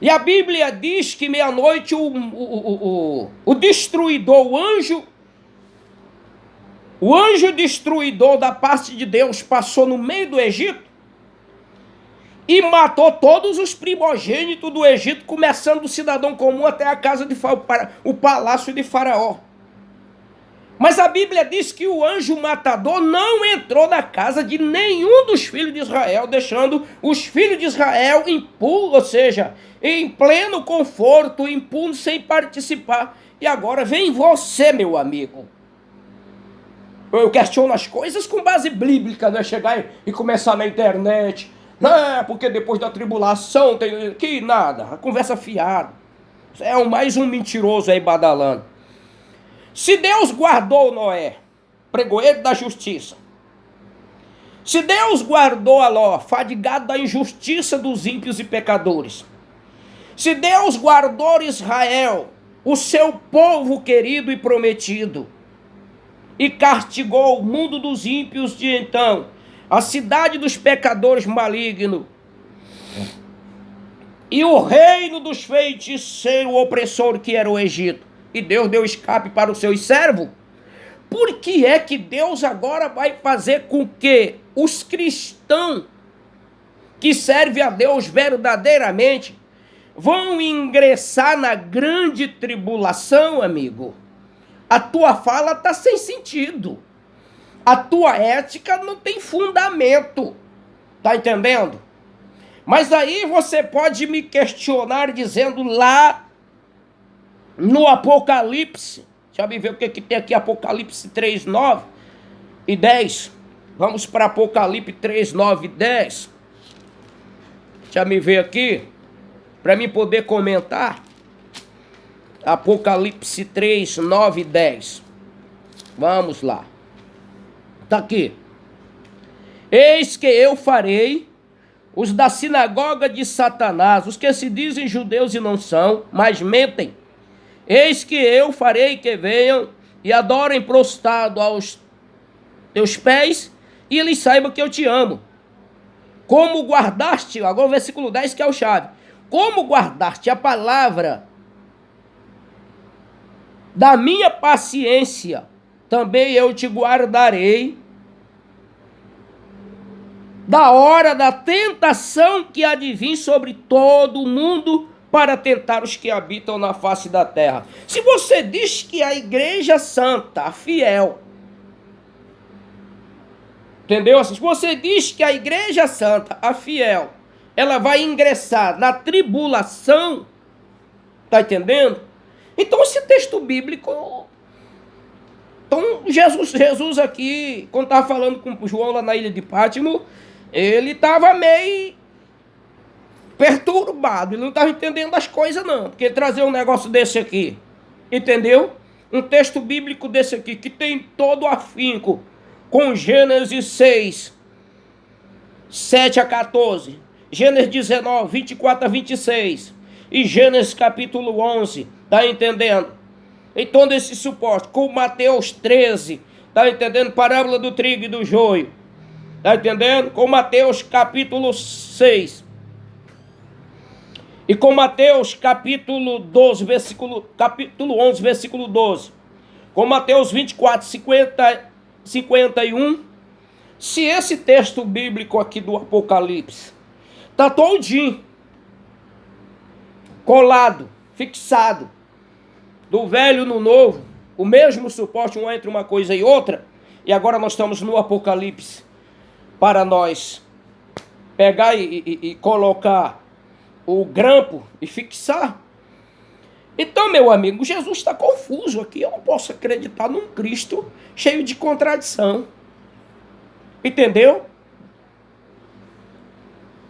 A: E a Bíblia diz que meia-noite o destruidor, o anjo destruidor da parte de Deus passou no meio do Egito e matou todos os primogênitos do Egito, começando do cidadão comum até a casa o palácio de Faraó. Mas a Bíblia diz que o anjo matador não entrou na casa de nenhum dos filhos de Israel, deixando os filhos de Israel impuros, ou seja, em pleno conforto, impuros, sem participar. E agora vem você, meu amigo. Eu questiono as coisas com base bíblica, não é chegar e começar na internet. Não, porque depois da tribulação tem... Que nada, a conversa fiada. É mais um mentiroso aí badalando. Se Deus guardou Noé, pregoeiro da justiça, se Deus guardou a Ló, fadigado da injustiça dos ímpios e pecadores, se Deus guardou Israel, o seu povo querido e prometido, e castigou o mundo dos ímpios de então, a cidade dos pecadores malignos, e o reino dos feiticeiros opressor que era o Egito, e Deus deu escape para os seus servos, por que é que Deus agora vai fazer com que os cristãos que servem a Deus verdadeiramente vão ingressar na grande tribulação, amigo? A tua fala está sem sentido. A tua ética não tem fundamento. Tá entendendo? Mas aí você pode me questionar dizendo lá no Apocalipse, deixa eu ver o que tem aqui, Apocalipse 3, 9 e 10. Vamos para Apocalipse 3, 9 e 10. Deixa eu ver aqui, para mim poder comentar. Apocalipse 3, 9 e 10. Vamos lá. Está aqui. Eis que eu farei os da sinagoga de Satanás, os que se dizem judeus e não são, mas mentem. Eis que eu farei que venham e adorem prostrado aos teus pés, e eles saibam que eu te amo. Como guardaste, agora o versículo 10 que é o chave. Como guardaste a palavra da minha paciência, também eu te guardarei da hora da tentação que há de vir sobre todo o mundo para tentar os que habitam na face da terra. Se você diz que a igreja santa, a fiel, entendeu? Se você diz que a igreja santa, a fiel, ela vai ingressar na tribulação, tá entendendo? Então esse texto bíblico, então Jesus aqui, quando estava falando com João lá na ilha de Pátimo, ele estava meio perturbado, ele não estava entendendo as coisas não, porque trazer um negócio desse aqui, entendeu? Um texto bíblico desse aqui, que tem todo o afinco, com Gênesis 6, 7 a 14, Gênesis 19, 24 a 26, e Gênesis capítulo 11, tá entendendo? Então desse suporte, com Mateus 13, tá entendendo? Parábola do trigo e do joio, tá entendendo? Com Mateus capítulo 6, e com Mateus capítulo 12, capítulo 11, versículo 12, com Mateus 24, 51, se esse texto bíblico aqui do Apocalipse está todinho colado, fixado, do velho no novo, o mesmo suporte um entre uma coisa e outra, e agora nós estamos no Apocalipse, para nós pegar e colocar o grampo e fixar. Então, meu amigo, Jesus está confuso aqui. Eu não posso acreditar num Cristo cheio de contradição. Entendeu?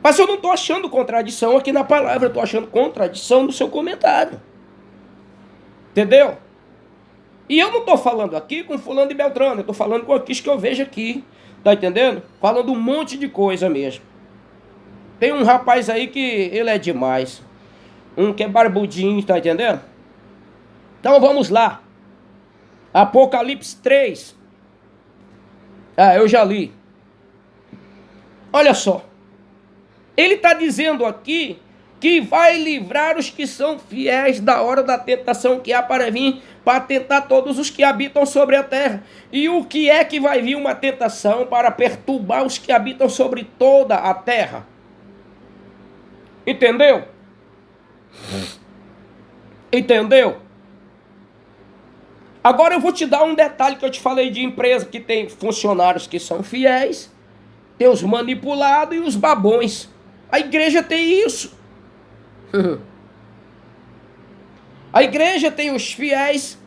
A: Mas eu não estou achando contradição aqui na palavra, eu estou achando contradição no seu comentário. Entendeu? E eu não estou falando aqui com fulano e beltrano, eu estou falando com aquilo que eu vejo aqui. Tá entendendo? Falando um monte de coisa mesmo. Tem um rapaz aí que ele é demais. Um que é barbudinho, tá entendendo? Então vamos lá. Apocalipse 3. Eu já li. Olha só. Ele está dizendo aqui que vai livrar os que são fiéis da hora da tentação que há para vir, para tentar todos os que habitam sobre a terra. E o que é que vai vir uma tentação para perturbar os que habitam sobre toda a terra? Entendeu? Entendeu? Agora eu vou te dar um detalhe que eu te falei de empresa que tem funcionários que são fiéis, tem os manipulados e os babões. A igreja tem isso. A igreja tem os fiéis,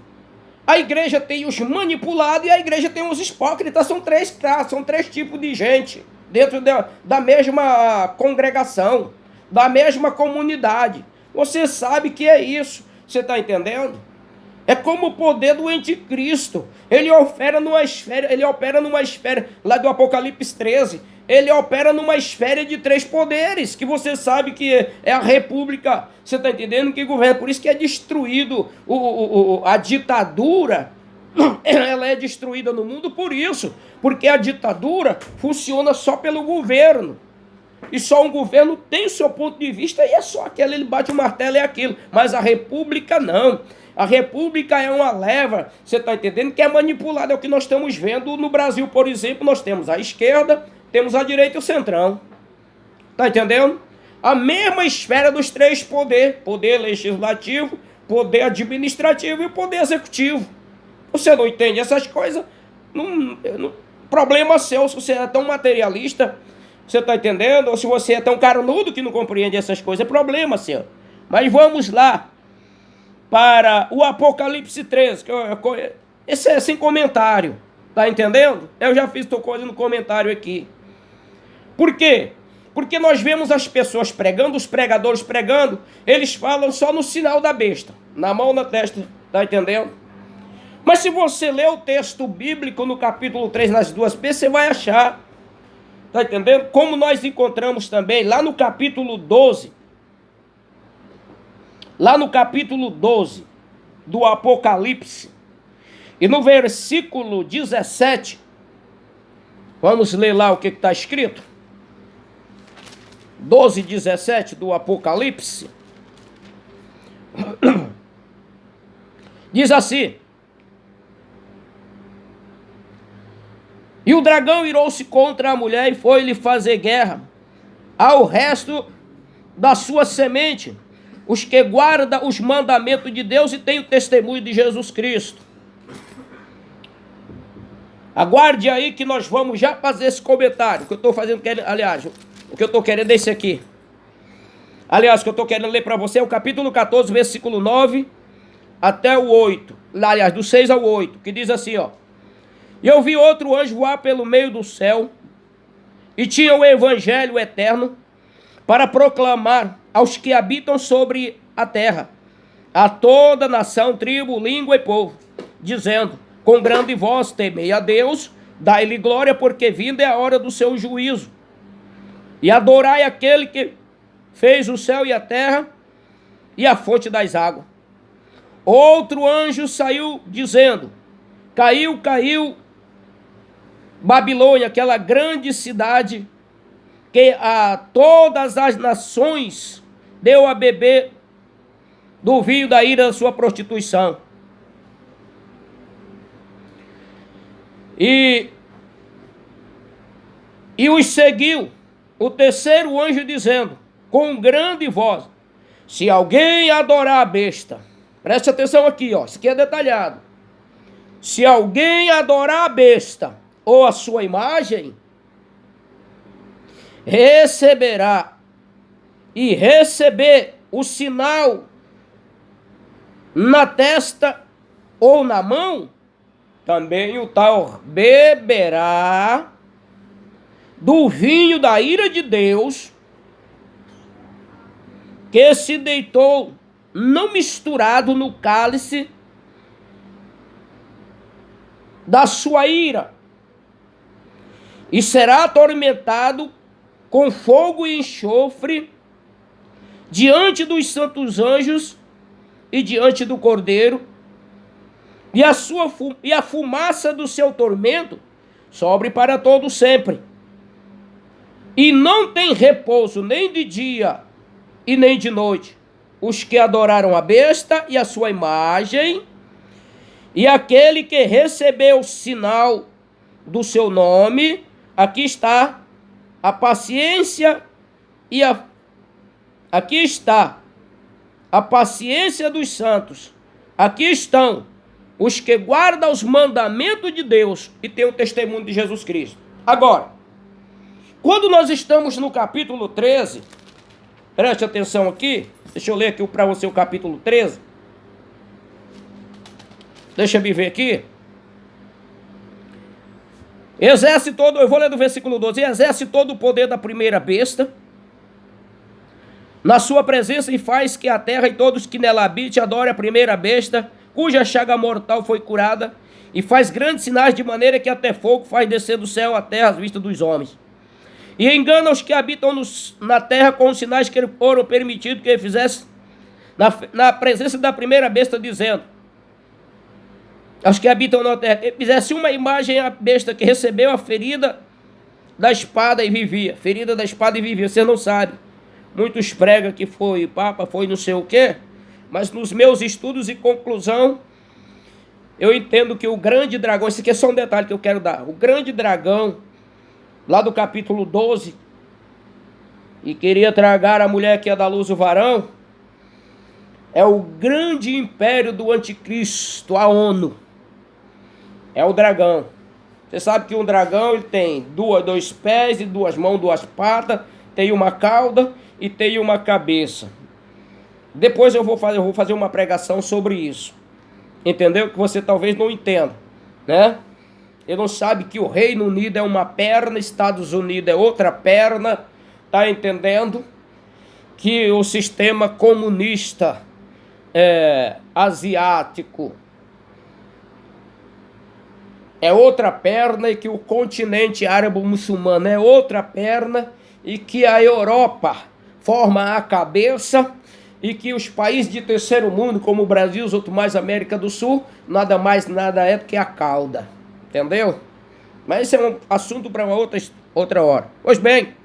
A: a igreja tem os manipulados e a igreja tem os hipócritas. São três classes, são três tipos de gente dentro da mesma congregação, da mesma comunidade. Você sabe que é isso, você está entendendo? É como o poder do anticristo. Ele opera numa esfera lá do Apocalipse 13. Ele opera numa esfera de três poderes, que você sabe que é a república, você está entendendo, que governa. Por isso que é destruído a ditadura, ela é destruída no mundo por isso, porque a ditadura funciona só pelo governo. E só um governo tem o seu ponto de vista e é só aquele, ele bate o martelo, é aquilo. Mas a república não. A república é uma leva, você está entendendo, que é manipulada. É o que nós estamos vendo no Brasil, por exemplo. Nós temos a esquerda, temos a direita e o centrão. Está entendendo? A mesma esfera dos três poderes. Poder legislativo, poder administrativo e o poder executivo. Você não entende essas coisas? Problema seu, se você é tão materialista, você está entendendo? Ou se você é tão carnudo que não compreende essas coisas, é problema seu. Mas vamos lá para o Apocalipse 13. Esse é sem comentário. Tá entendendo? Eu já fiz tua coisa no comentário aqui. Por quê? Porque nós vemos as pessoas pregando, os pregadores pregando, eles falam só no sinal da besta, na mão, na testa. Tá entendendo? Mas se você ler o texto bíblico no capítulo 3, nas duas bestas, você vai achar. Está entendendo? Como nós encontramos também lá no capítulo 12. Lá no capítulo 12 do Apocalipse. E no versículo 17. Vamos ler lá o que está escrito. 12, 17 do Apocalipse. Diz assim: e o dragão irou-se contra a mulher e foi-lhe fazer guerra ao resto da sua semente, os que guardam os mandamentos de Deus e têm o testemunho de Jesus Cristo. Aguarde aí que nós vamos já fazer esse comentário, que eu estou fazendo, aliás, o que eu estou querendo é esse aqui. Aliás, o que eu estou querendo ler para você é o capítulo 14, versículo 9 até o 8. Aliás, do 6 ao 8, que diz assim, ó. E eu vi outro anjo voar pelo meio do céu, e tinha o evangelho eterno para proclamar aos que habitam sobre a terra, a toda nação, tribo, língua e povo, dizendo, com grande voz, temei a Deus, dai-lhe glória, porque vinda é a hora do seu juízo. E adorai aquele que fez o céu e a terra e a fonte das águas. Outro anjo saiu dizendo, caiu Babilônia, aquela grande cidade que a todas as nações deu a beber do vinho da ira da sua prostituição. E os seguiu o terceiro anjo dizendo, com grande voz, se alguém adorar a besta, preste atenção aqui, ó, isso aqui é detalhado. Se alguém adorar a besta ou a sua imagem, receberá e receber o sinal na testa ou na mão, também o tal beberá do vinho da ira de Deus, que se deitou não misturado no cálice da sua ira, e será atormentado com fogo e enxofre diante dos santos anjos e diante do Cordeiro, e a fumaça do seu tormento sobre para todo sempre. E não tem repouso nem de dia e nem de noite os que adoraram a besta e a sua imagem, e aquele que recebeu o sinal do seu nome. Aqui está a paciência e aqui está a paciência dos santos. Aqui estão os que guardam os mandamentos de Deus e têm o testemunho de Jesus Cristo. Agora, quando nós estamos no capítulo 13, preste atenção aqui, deixa eu ler aqui para você o capítulo 13. Deixa eu me ver aqui. Exerce todo, eu vou ler do versículo 12, exerce todo o poder da primeira besta na sua presença e faz que a terra e todos que nela habitem adorem a primeira besta, cuja chaga mortal foi curada, e faz grandes sinais de maneira que até fogo faz descer do céu a terra às vistas dos homens. E engana os que habitam na terra com os sinais que foram permitidos que ele fizesse na presença da primeira besta, dizendo aos que habitam na terra, ele fizesse uma imagem à besta que recebeu a ferida da espada e vivia. Ferida da espada e vivia, você não sabe. Muitos pregam que foi papa, foi não sei o quê, mas nos meus estudos e conclusão, eu entendo que o grande dragão, esse aqui é só um detalhe que eu quero dar, o grande dragão, lá do capítulo 12, e queria tragar a mulher que ia dar luz o varão, é o grande império do anticristo, a ONU. É o dragão. Você sabe que um dragão ele tem dois pés e duas mãos, duas patas, tem uma cauda e tem uma cabeça. Depois eu vou fazer uma pregação sobre isso. Entendeu? Que você talvez não entenda, né? Ele não sabe que o Reino Unido é uma perna, Estados Unidos é outra perna, tá entendendo? Que o sistema comunista asiático é outra perna, e que o continente árabe-muçulmano é outra perna, e que a Europa forma a cabeça, e que os países de terceiro mundo, como o Brasil, os outros mais América do Sul, nada mais nada é do que a cauda. Entendeu? Mas esse é um assunto para uma outra hora. Pois bem,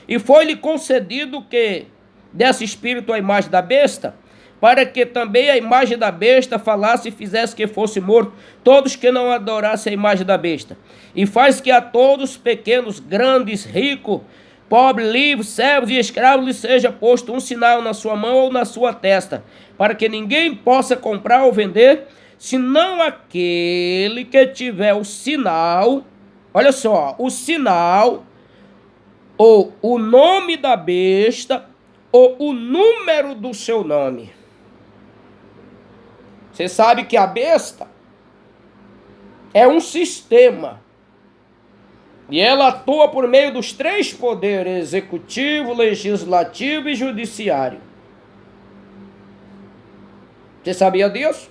A: e foi-lhe concedido que desse espírito à imagem da besta, para que também a imagem da besta falasse e fizesse que fosse morto todos que não adorassem a imagem da besta. E faz que a todos, pequenos, grandes, ricos, pobres, livres, servos e escravos, lhe seja posto um sinal na sua mão ou na sua testa, para que ninguém possa comprar ou vender, senão aquele que tiver o sinal, olha só, o sinal, ou o nome da besta, ou o número do seu nome. Você sabe que a besta é um sistema, e ela atua por meio dos 3 poderes: executivo, legislativo e judiciário. Você sabia disso?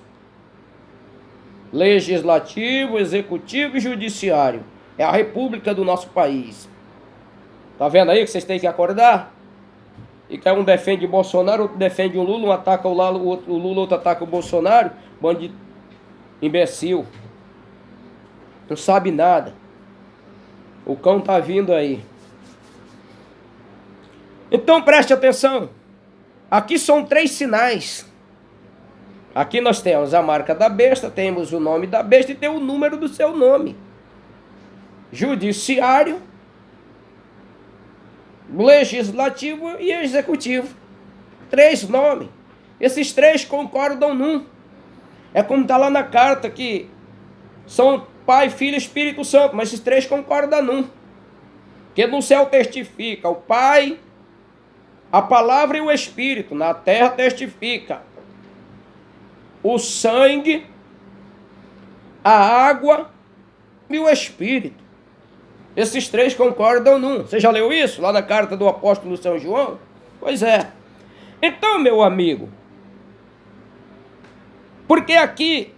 A: Legislativo, executivo e judiciário. É a república do nosso país. Tá vendo aí que vocês têm que acordar? E que um defende Bolsonaro, outro defende o Lula, um ataca o Lula, outro ataca o Bolsonaro. Bando de imbecil. Não sabe nada. O cão tá vindo aí. Então preste atenção. Aqui são 3 sinais. Aqui nós temos a marca da besta, temos o nome da besta e tem o número do seu nome. Judiciário, legislativo e executivo. 3 nomes. Esses 3 concordam num. É como está lá na carta que são Pai, Filho e Espírito Santo, mas esses 3 concordam num. Que no céu testifica o Pai, a Palavra e o Espírito. Na terra testifica o sangue, a água e o Espírito. Esses 3 concordam num. Você já leu isso lá na carta do apóstolo São João? Pois é. Então, meu amigo, porque aqui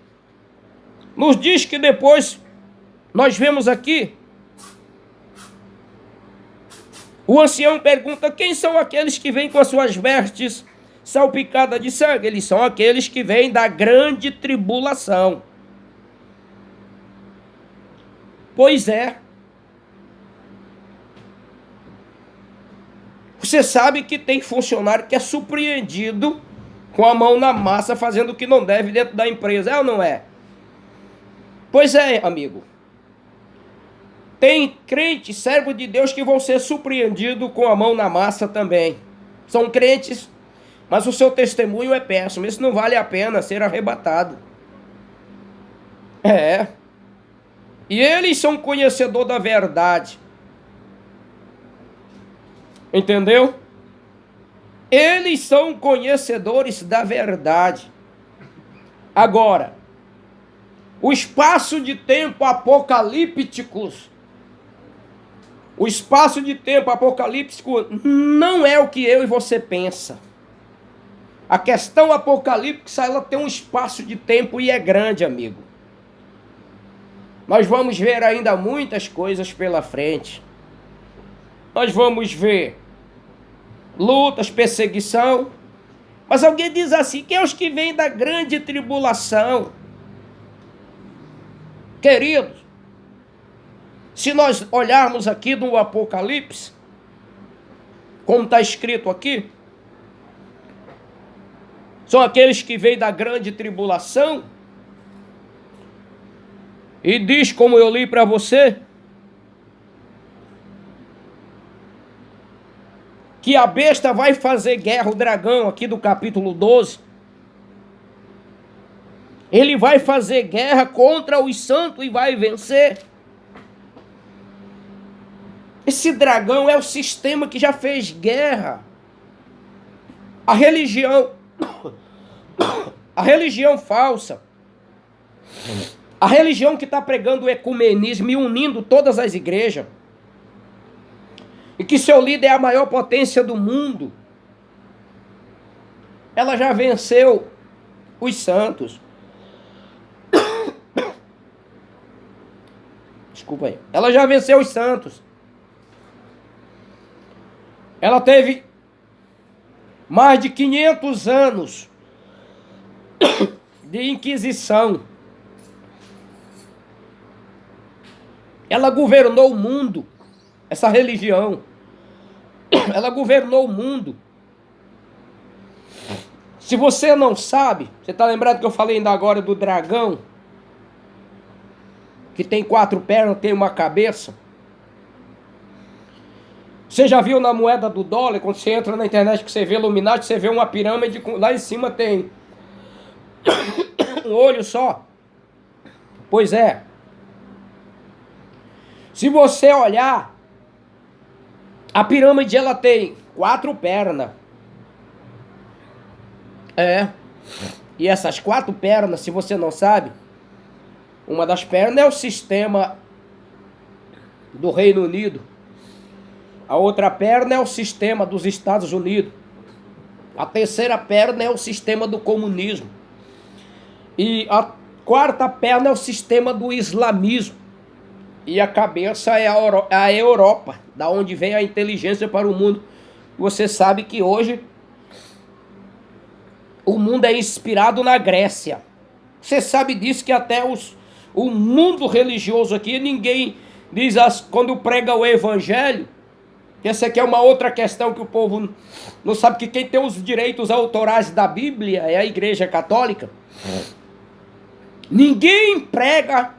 A: nos diz que depois nós vemos aqui, o ancião pergunta: quem são aqueles que vêm com as suas vestes salpicadas de sangue? Eles são aqueles que vêm da grande tribulação. Pois é. Você sabe que tem funcionário que é surpreendido com a mão na massa, fazendo o que não deve dentro da empresa. É ou não é? Pois é, amigo. Tem crentes, servos de Deus, que vão ser surpreendidos com a mão na massa também. São crentes, mas o seu testemunho é péssimo. Isso não vale a pena ser arrebatado. É. E eles são conhecedores da verdade. Entendeu? Eles são conhecedores da verdade. Agora, o espaço de tempo apocalíptico, não é o que eu e você pensa. A questão apocalíptica, ela tem um espaço de tempo e é grande, amigo. Nós vamos ver ainda muitas coisas pela frente. Nós vamos ver lutas, perseguição. Mas alguém diz assim: que é os que vêm da grande tribulação. Queridos, se nós olharmos aqui no Apocalipse, como está escrito aqui, são aqueles que vêm da grande tribulação. E diz, como eu li para você, que a besta vai fazer guerra, o dragão aqui do capítulo 12. Ele vai fazer guerra contra os santos e vai vencer. Esse dragão é o sistema que já fez guerra. A religião falsa, a religião que está pregando o ecumenismo e unindo todas as igrejas, e que seu líder é a maior potência do mundo, ela já venceu os santos. desculpa aí. Ela já venceu os santos. Ela teve mais de 500 anos de inquisição. Ela governou o mundo, essa religião. Ela governou o mundo. Se você não sabe, você está lembrado que eu falei ainda agora do dragão? Que tem 4 pernas, tem uma cabeça. Você já viu na moeda do dólar, quando você entra na internet que você vê Illuminati, você vê uma pirâmide, lá em cima tem um olho só. Pois é. Se você olhar, a pirâmide ela tem 4 pernas. É. E essas 4 pernas, se você não sabe, uma das pernas é o sistema do Reino Unido. A outra perna é o sistema dos Estados Unidos. A terceira perna é o sistema do comunismo. E a 4ª perna é o sistema do islamismo. E a cabeça é a Europa, da onde vem a inteligência para o mundo. Você sabe que hoje o mundo é inspirado na Grécia. Você sabe disso, que até o mundo religioso aqui, ninguém diz, quando prega o evangelho, essa aqui é uma outra questão que o povo não sabe, que quem tem os direitos autorais da Bíblia é a Igreja Católica. Ninguém prega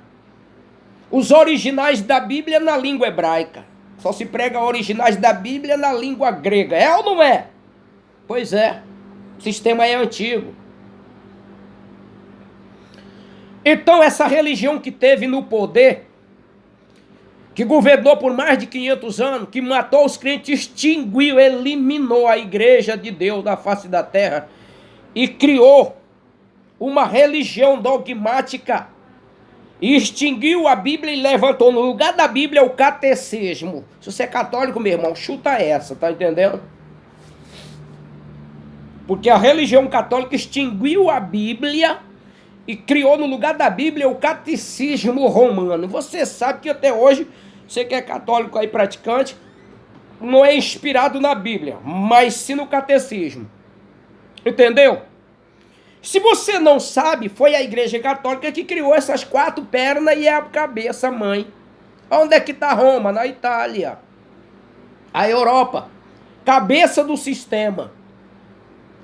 A: os originais da Bíblia na língua hebraica. Só se prega originais da Bíblia na língua grega. É ou não é? Pois é. O sistema é antigo. Então essa religião que teve no poder, que governou por mais de 500 anos, que matou os crentes, extinguiu, eliminou a igreja de Deus da face da terra e criou uma religião dogmática. E extinguiu a Bíblia e levantou no lugar da Bíblia o catecismo. Se você é católico, meu irmão, chuta essa, tá entendendo? Porque a religião católica extinguiu a Bíblia e criou no lugar da Bíblia o catecismo romano. Você sabe que até hoje, você que é católico aí praticante, não é inspirado na Bíblia, mas sim no catecismo. Entendeu? Se você não sabe, foi a Igreja Católica que criou essas 4 pernas e a cabeça mãe. Onde é que está Roma? Na Itália. A Europa. Cabeça do sistema.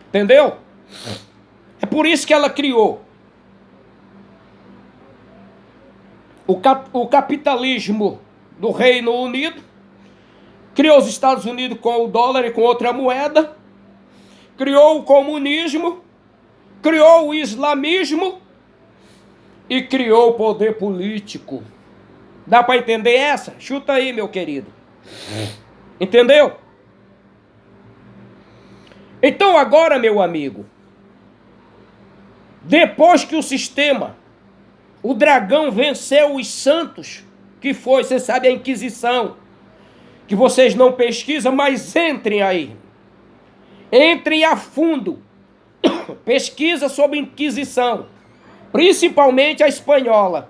A: Entendeu? É por isso que ela criou o capitalismo do Reino Unido. Criou os Estados Unidos com o dólar e com outra moeda. Criou o comunismo. Criou o islamismo e criou o poder político. Dá para entender essa? Chuta aí, meu querido. Entendeu? Então agora, meu amigo, depois que o sistema, o dragão venceu os santos, que foi, você sabe, a Inquisição, que vocês não pesquisam, mas entrem aí. Entrem a fundo. Pesquisa sobre Inquisição, principalmente a espanhola.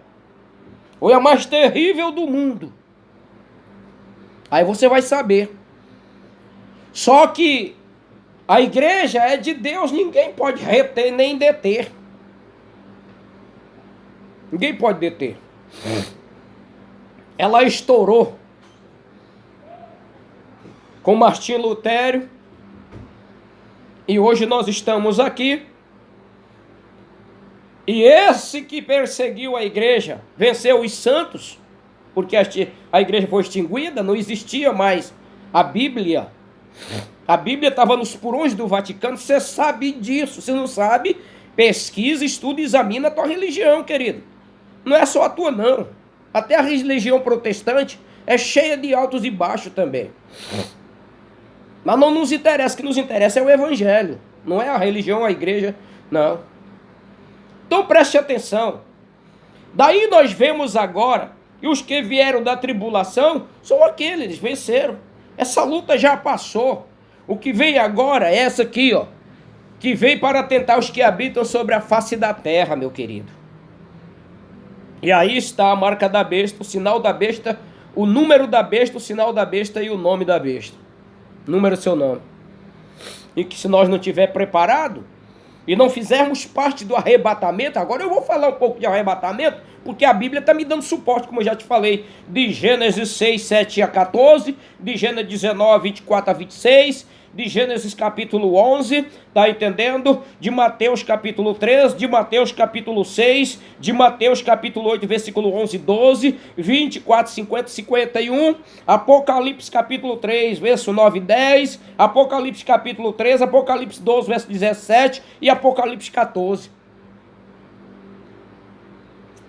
A: Foi a mais terrível do mundo. Aí você vai saber. Só que a igreja é de Deus, ninguém pode reter nem deter. Ninguém pode deter. Ela estourou com Martim Lutero. E hoje nós estamos aqui. E esse que perseguiu a igreja, venceu os santos, porque a igreja foi extinguida, não existia mais a Bíblia. A Bíblia estava nos porões do Vaticano, você sabe disso. Se não sabe, pesquisa, estuda e examina a tua religião, querido. Não é só a tua, não. Até a religião protestante é cheia de altos e baixos também. Mas não nos interessa, o que nos interessa é o evangelho. Não é a religião, a igreja, não. Então preste atenção. Daí nós vemos agora que os que vieram da tribulação são aqueles, eles venceram. Essa luta já passou. O que vem agora é essa aqui, ó. Que vem para tentar os que habitam sobre a face da terra, meu querido. E aí está a marca da besta, o sinal da besta, o número da besta, o sinal da besta e o nome da besta. Número seu nome. E que se nós não estiver preparado e não fizermos parte do arrebatamento, agora eu vou falar um pouco de arrebatamento, porque a Bíblia está me dando suporte, como eu já te falei, de Gênesis 6, 7 a 14, de Gênesis 19, 24 a 26, de Gênesis capítulo 11, tá entendendo? De Mateus capítulo 3, de Mateus capítulo 6, de Mateus capítulo 8, versículo 11 e 12, 24, 50 e 51, Apocalipse capítulo 3, verso 9 e 10, Apocalipse capítulo 3, Apocalipse 12, verso 17 e Apocalipse 14.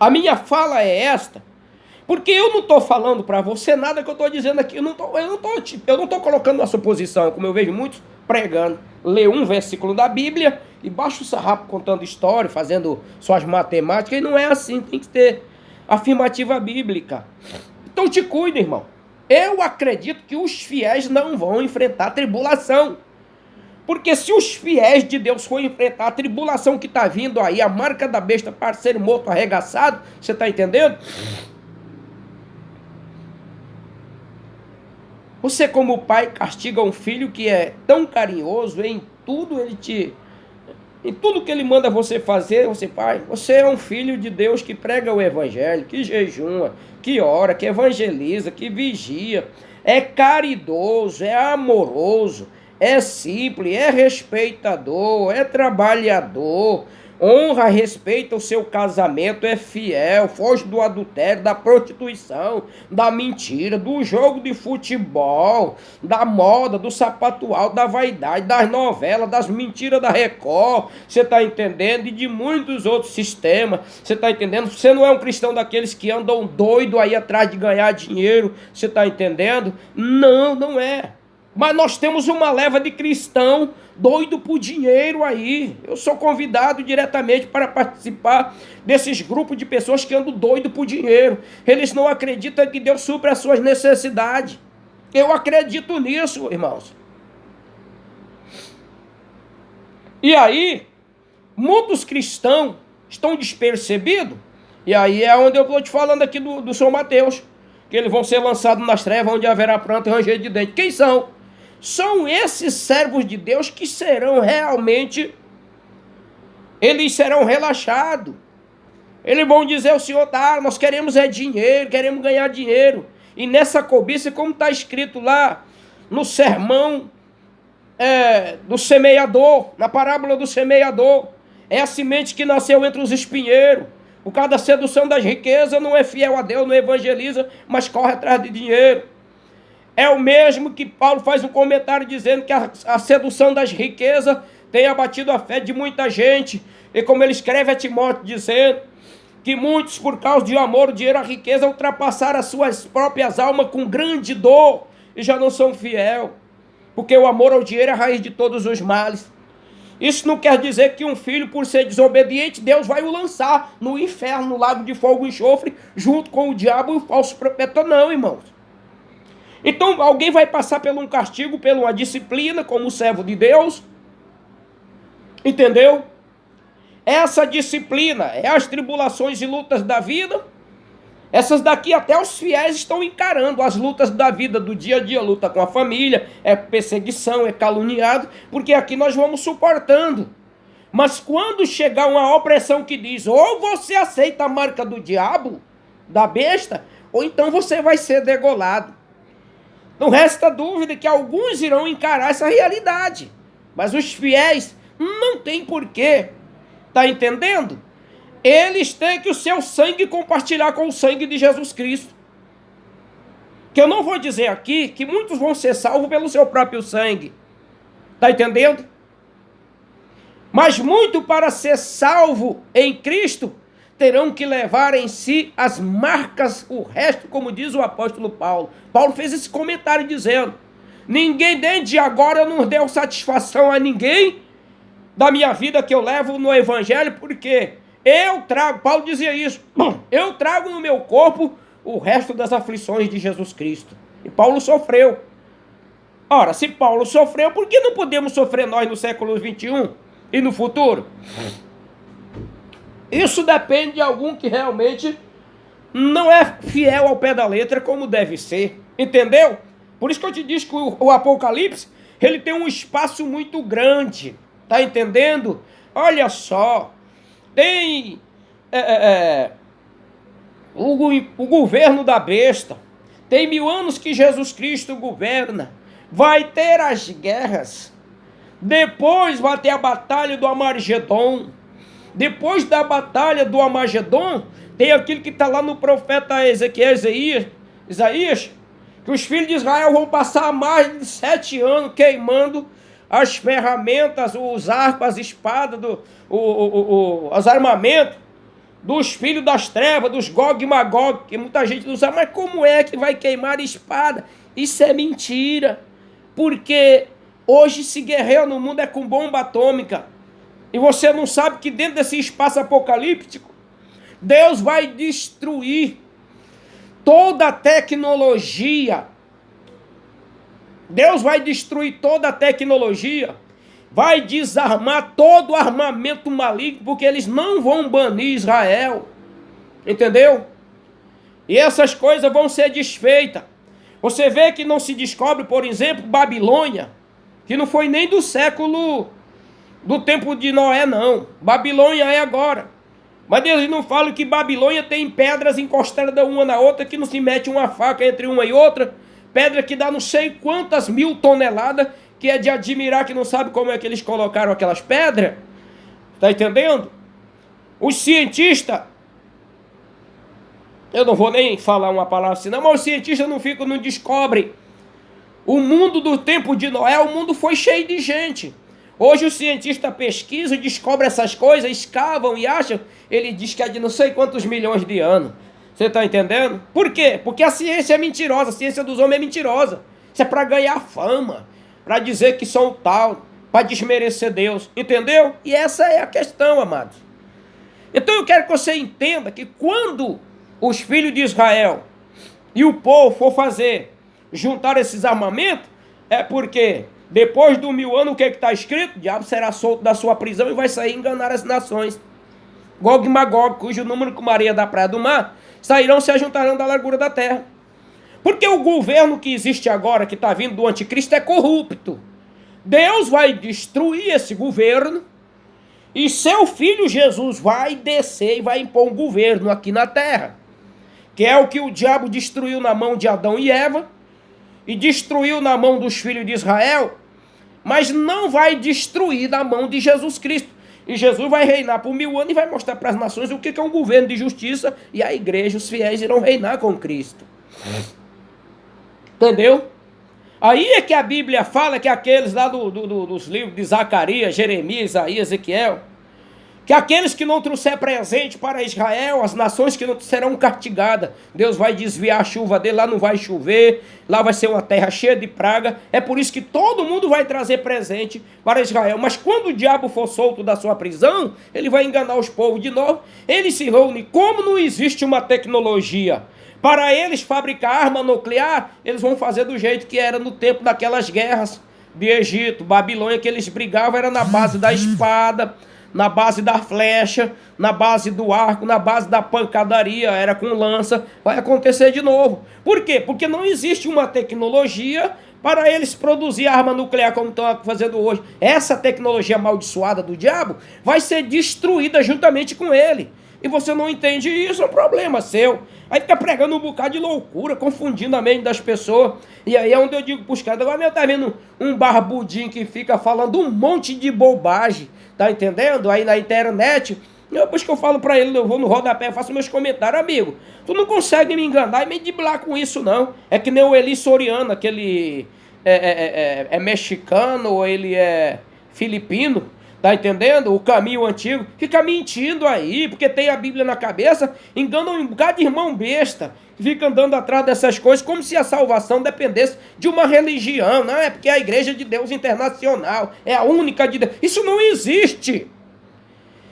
A: A minha fala é esta, porque eu não estou falando para você nada que eu estou dizendo aqui, eu não estou colocando uma suposição, como eu vejo muitos pregando. Lê um versículo da Bíblia e baixa o sarrafo contando história, fazendo suas matemáticas, e não é assim, tem que ter afirmativa bíblica. Então te cuida, irmão. Eu acredito que os fiéis não vão enfrentar tribulação. Porque se os fiéis de Deus forem enfrentar a tribulação que está vindo aí, a marca da besta para ser morto, arregaçado, você está entendendo? Você, como pai, castiga um filho que é tão carinhoso, em tudo em tudo que ele manda você fazer, você é um filho de Deus que prega o evangelho, que jejuma, que ora, que evangeliza, que vigia, é caridoso, é amoroso, é simples, é respeitador, é trabalhador, honra, respeita o seu casamento, é fiel, foge do adultério, da prostituição, da mentira, do jogo de futebol, da moda, do sapato alto, da vaidade, das novelas, das mentiras da Record, você está entendendo? E de muitos outros sistemas, você está entendendo? Você não é um cristão daqueles que andam doido aí atrás de ganhar dinheiro, você está entendendo? Não, não é. Mas nós temos uma leva de cristão doido por dinheiro aí. Eu sou convidado diretamente para participar desses grupos de pessoas que andam doido por dinheiro. Eles não acreditam que Deus supre as suas necessidades. Eu acredito nisso, irmãos. E aí, muitos cristãos estão despercebidos. E aí é onde eu estou te falando aqui do São Mateus. Que eles vão ser lançados nas trevas, onde haverá pranto e ranger de dente. Quem são? São esses servos de Deus que serão realmente, eles serão relaxados. Eles vão dizer ao Senhor, tá, nós queremos é dinheiro, queremos ganhar dinheiro. E nessa cobiça, como está escrito lá no sermão do semeador, na parábola do semeador, é a semente que nasceu entre os espinheiros. Por causa da sedução das riquezas, não é fiel a Deus, não evangeliza, mas corre atrás de dinheiro. É o mesmo que Paulo faz um comentário dizendo que a sedução das riquezas tem abatido a fé de muita gente. E como ele escreve a Timóteo dizendo que muitos, por causa de amor, o dinheiro, a riqueza, ultrapassaram as suas próprias almas com grande dor e já não são fiel. Porque o amor ao dinheiro é a raiz de todos os males. Isso não quer dizer que um filho, por ser desobediente, Deus vai o lançar no inferno, no lago de fogo e enxofre, junto com o diabo e o falso profeta, não, irmãos. Então alguém vai passar por um castigo, por uma disciplina, como servo de Deus. Entendeu? Essa disciplina é as tribulações e lutas da vida. Essas daqui até os fiéis estão encarando as lutas da vida, do dia a dia, luta com a família, é perseguição, é caluniado, porque aqui nós vamos suportando. Mas quando chegar uma opressão que diz, ou você aceita a marca do diabo, da besta, ou então você vai ser degolado. Não resta dúvida que alguns irão encarar essa realidade. Mas os fiéis não têm porquê. Está entendendo? Eles têm que o seu sangue compartilhar com o sangue de Jesus Cristo. Que eu não vou dizer aqui que muitos vão ser salvos pelo seu próprio sangue. Está entendendo? Mas muito para ser salvo em Cristo terão que levar em si as marcas, o resto, como diz o apóstolo Paulo. Paulo fez esse comentário dizendo, ninguém desde agora não deu satisfação a ninguém da minha vida que eu levo no evangelho, porque eu trago, Paulo dizia isso, eu trago no meu corpo o resto das aflições de Jesus Cristo. E Paulo sofreu. Ora, se Paulo sofreu, por que não podemos sofrer nós no século XXI e no futuro? Isso depende de algum que realmente não é fiel ao pé da letra como deve ser, entendeu? Por isso que eu te disse que o Apocalipse, ele tem um espaço muito grande, tá entendendo? Olha só, tem o governo da besta, tem 1000 anos que Jesus Cristo governa, vai ter as guerras, depois vai ter a batalha do Armagedon, depois da batalha do Armagedon, tem aquilo que está lá no profeta Isaías, que os filhos de Israel vão passar mais de 7 anos queimando as ferramentas, os arcos, as espadas, os armamentos dos filhos das trevas, dos Gog e Magog, que muita gente não sabe, mas como é que vai queimar espada? Isso é mentira, porque hoje se guerreia no mundo é com bomba atômica, e você não sabe que dentro desse espaço apocalíptico, Deus vai destruir toda a tecnologia. Deus vai destruir toda a tecnologia, vai desarmar todo o armamento maligno, porque eles não vão banir Israel, entendeu? E essas coisas vão ser desfeitas. Você vê que não se descobre, por exemplo, Babilônia, que não foi nem do tempo de Noé, não. Babilônia é agora. Mas eles não falam que Babilônia tem pedras encostadas uma na outra, que não se mete uma faca entre uma e outra, pedra que dá não sei quantas 1000 toneladas, que é de admirar, que não sabe como é que eles colocaram aquelas pedras. Tá entendendo? Os cientistas, eu não vou nem falar uma palavra assim, não, mas os cientistas não descobrem. O mundo do tempo de Noé, o mundo foi cheio de gente. Hoje o cientista pesquisa e descobre essas coisas, escavam e acham, ele diz que é de não sei quantos milhões de anos. Você está entendendo? Por quê? Porque a ciência é mentirosa, a ciência dos homens é mentirosa. Isso é para ganhar fama, para dizer que são tal, para desmerecer Deus, entendeu? E essa é a questão, amados. Então eu quero que você entenda que quando os filhos de Israel e o povo for juntar esses armamentos, é porque depois do 1000 anos, o que está escrito? O diabo será solto da sua prisão e vai sair enganar as nações. Gog e Magog, cujo número como areia da praia do mar, sairão e se ajuntarão da largura da terra. Porque o governo que existe agora, que está vindo do anticristo, é corrupto. Deus vai destruir esse governo e seu filho Jesus vai descer e vai impor um governo aqui na terra, que é o que o diabo destruiu na mão de Adão e Eva, e destruiu na mão dos filhos de Israel, mas não vai destruir na mão de Jesus Cristo. E Jesus vai reinar por 1000 anos e vai mostrar para as nações o que é um governo de justiça, e a igreja, os fiéis, irão reinar com Cristo. Entendeu? Aí é que a Bíblia fala que aqueles lá dos livros de Zacarias, Jeremias, Isaías, Ezequiel, que aqueles que não trouxer presente para Israel, as nações que não serão castigadas, Deus vai desviar a chuva dele, lá não vai chover, lá vai ser uma terra cheia de praga. É por isso que todo mundo vai trazer presente para Israel. Mas quando o diabo for solto da sua prisão, ele vai enganar os povos de novo. Ele se reúne. Como não existe uma tecnologia para eles fabricar arma nuclear, eles vão fazer do jeito que era no tempo daquelas guerras de Egito, Babilônia, que eles brigavam, era na base da espada, na base da flecha, na base do arco, na base da pancadaria, era com lança. Vai acontecer de novo. Por quê? Porque não existe uma tecnologia para eles produzir arma nuclear como estão fazendo hoje. Essa tecnologia amaldiçoada do diabo vai ser destruída juntamente com ele. E você não entende isso, é um problema seu. Aí fica pregando um bocado de loucura, confundindo a mente das pessoas. E aí é onde eu digo para os caras, agora eu tá vendo um barbudinho que fica falando um monte de bobagem, tá entendendo? Aí na internet, depois que eu falo para ele, eu vou no rodapé, faço meus comentários, amigo, tu não consegue me enganar e me driblar com isso não. É que nem o Eli Soriano, aquele é mexicano ou ele é filipino, tá entendendo? O caminho antigo fica mentindo aí, porque tem a Bíblia na cabeça, engana um bocado de irmão besta, fica andando atrás dessas coisas como se a salvação dependesse de uma religião. Não, é porque é a Igreja de Deus Internacional, é a única de Deus. Isso não existe.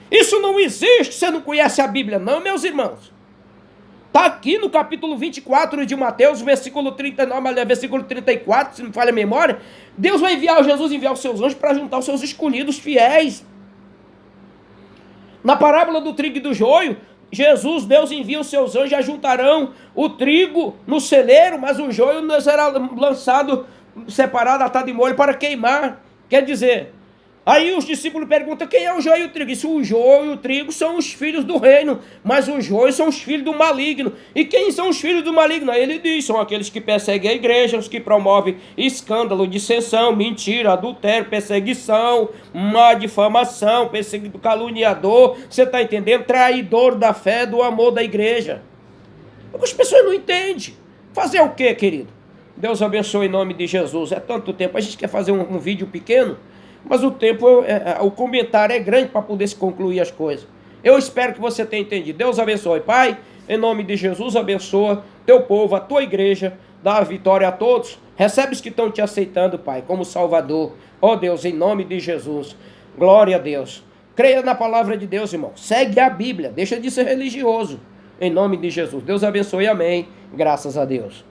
A: Isso não existe. Você não conhece a Bíblia não, meus irmãos? Está aqui no capítulo 24 de Mateus, versículo 39, versículo 34, se não falha a memória. Deus vai Jesus enviar os seus anjos para juntar os seus escolhidos fiéis. Na parábola do trigo e do joio, Jesus, Deus envia os seus anjos e ajuntarão o trigo no celeiro, mas o joio não será lançado, separado, atado de molho para queimar. Quer dizer, aí os discípulos perguntam, quem é o joio e o trigo? Isso, o joio e o trigo são os filhos do reino, mas os joios são os filhos do maligno. E quem são os filhos do maligno? Aí ele diz, são aqueles que perseguem a igreja, os que promovem escândalo, dissensão, mentira, adultério, perseguição, má difamação, perseguido, caluniador, você está entendendo? Traidor da fé, do amor da igreja. As pessoas não entendem. Fazer o quê, querido? Deus abençoe em nome de Jesus. É tanto tempo, a gente quer fazer um vídeo pequeno, mas o tempo, o comentário é grande para poder se concluir as coisas. Eu espero que você tenha entendido. Deus abençoe. Pai, em nome de Jesus, abençoa teu povo, a tua igreja, dá a vitória a todos. Recebe os que estão te aceitando, Pai, como Salvador. Ó Deus, em nome de Jesus. Glória a Deus. Creia na palavra de Deus, irmão. Segue a Bíblia. Deixa de ser religioso. Em nome de Jesus. Deus abençoe. Amém. Graças a Deus.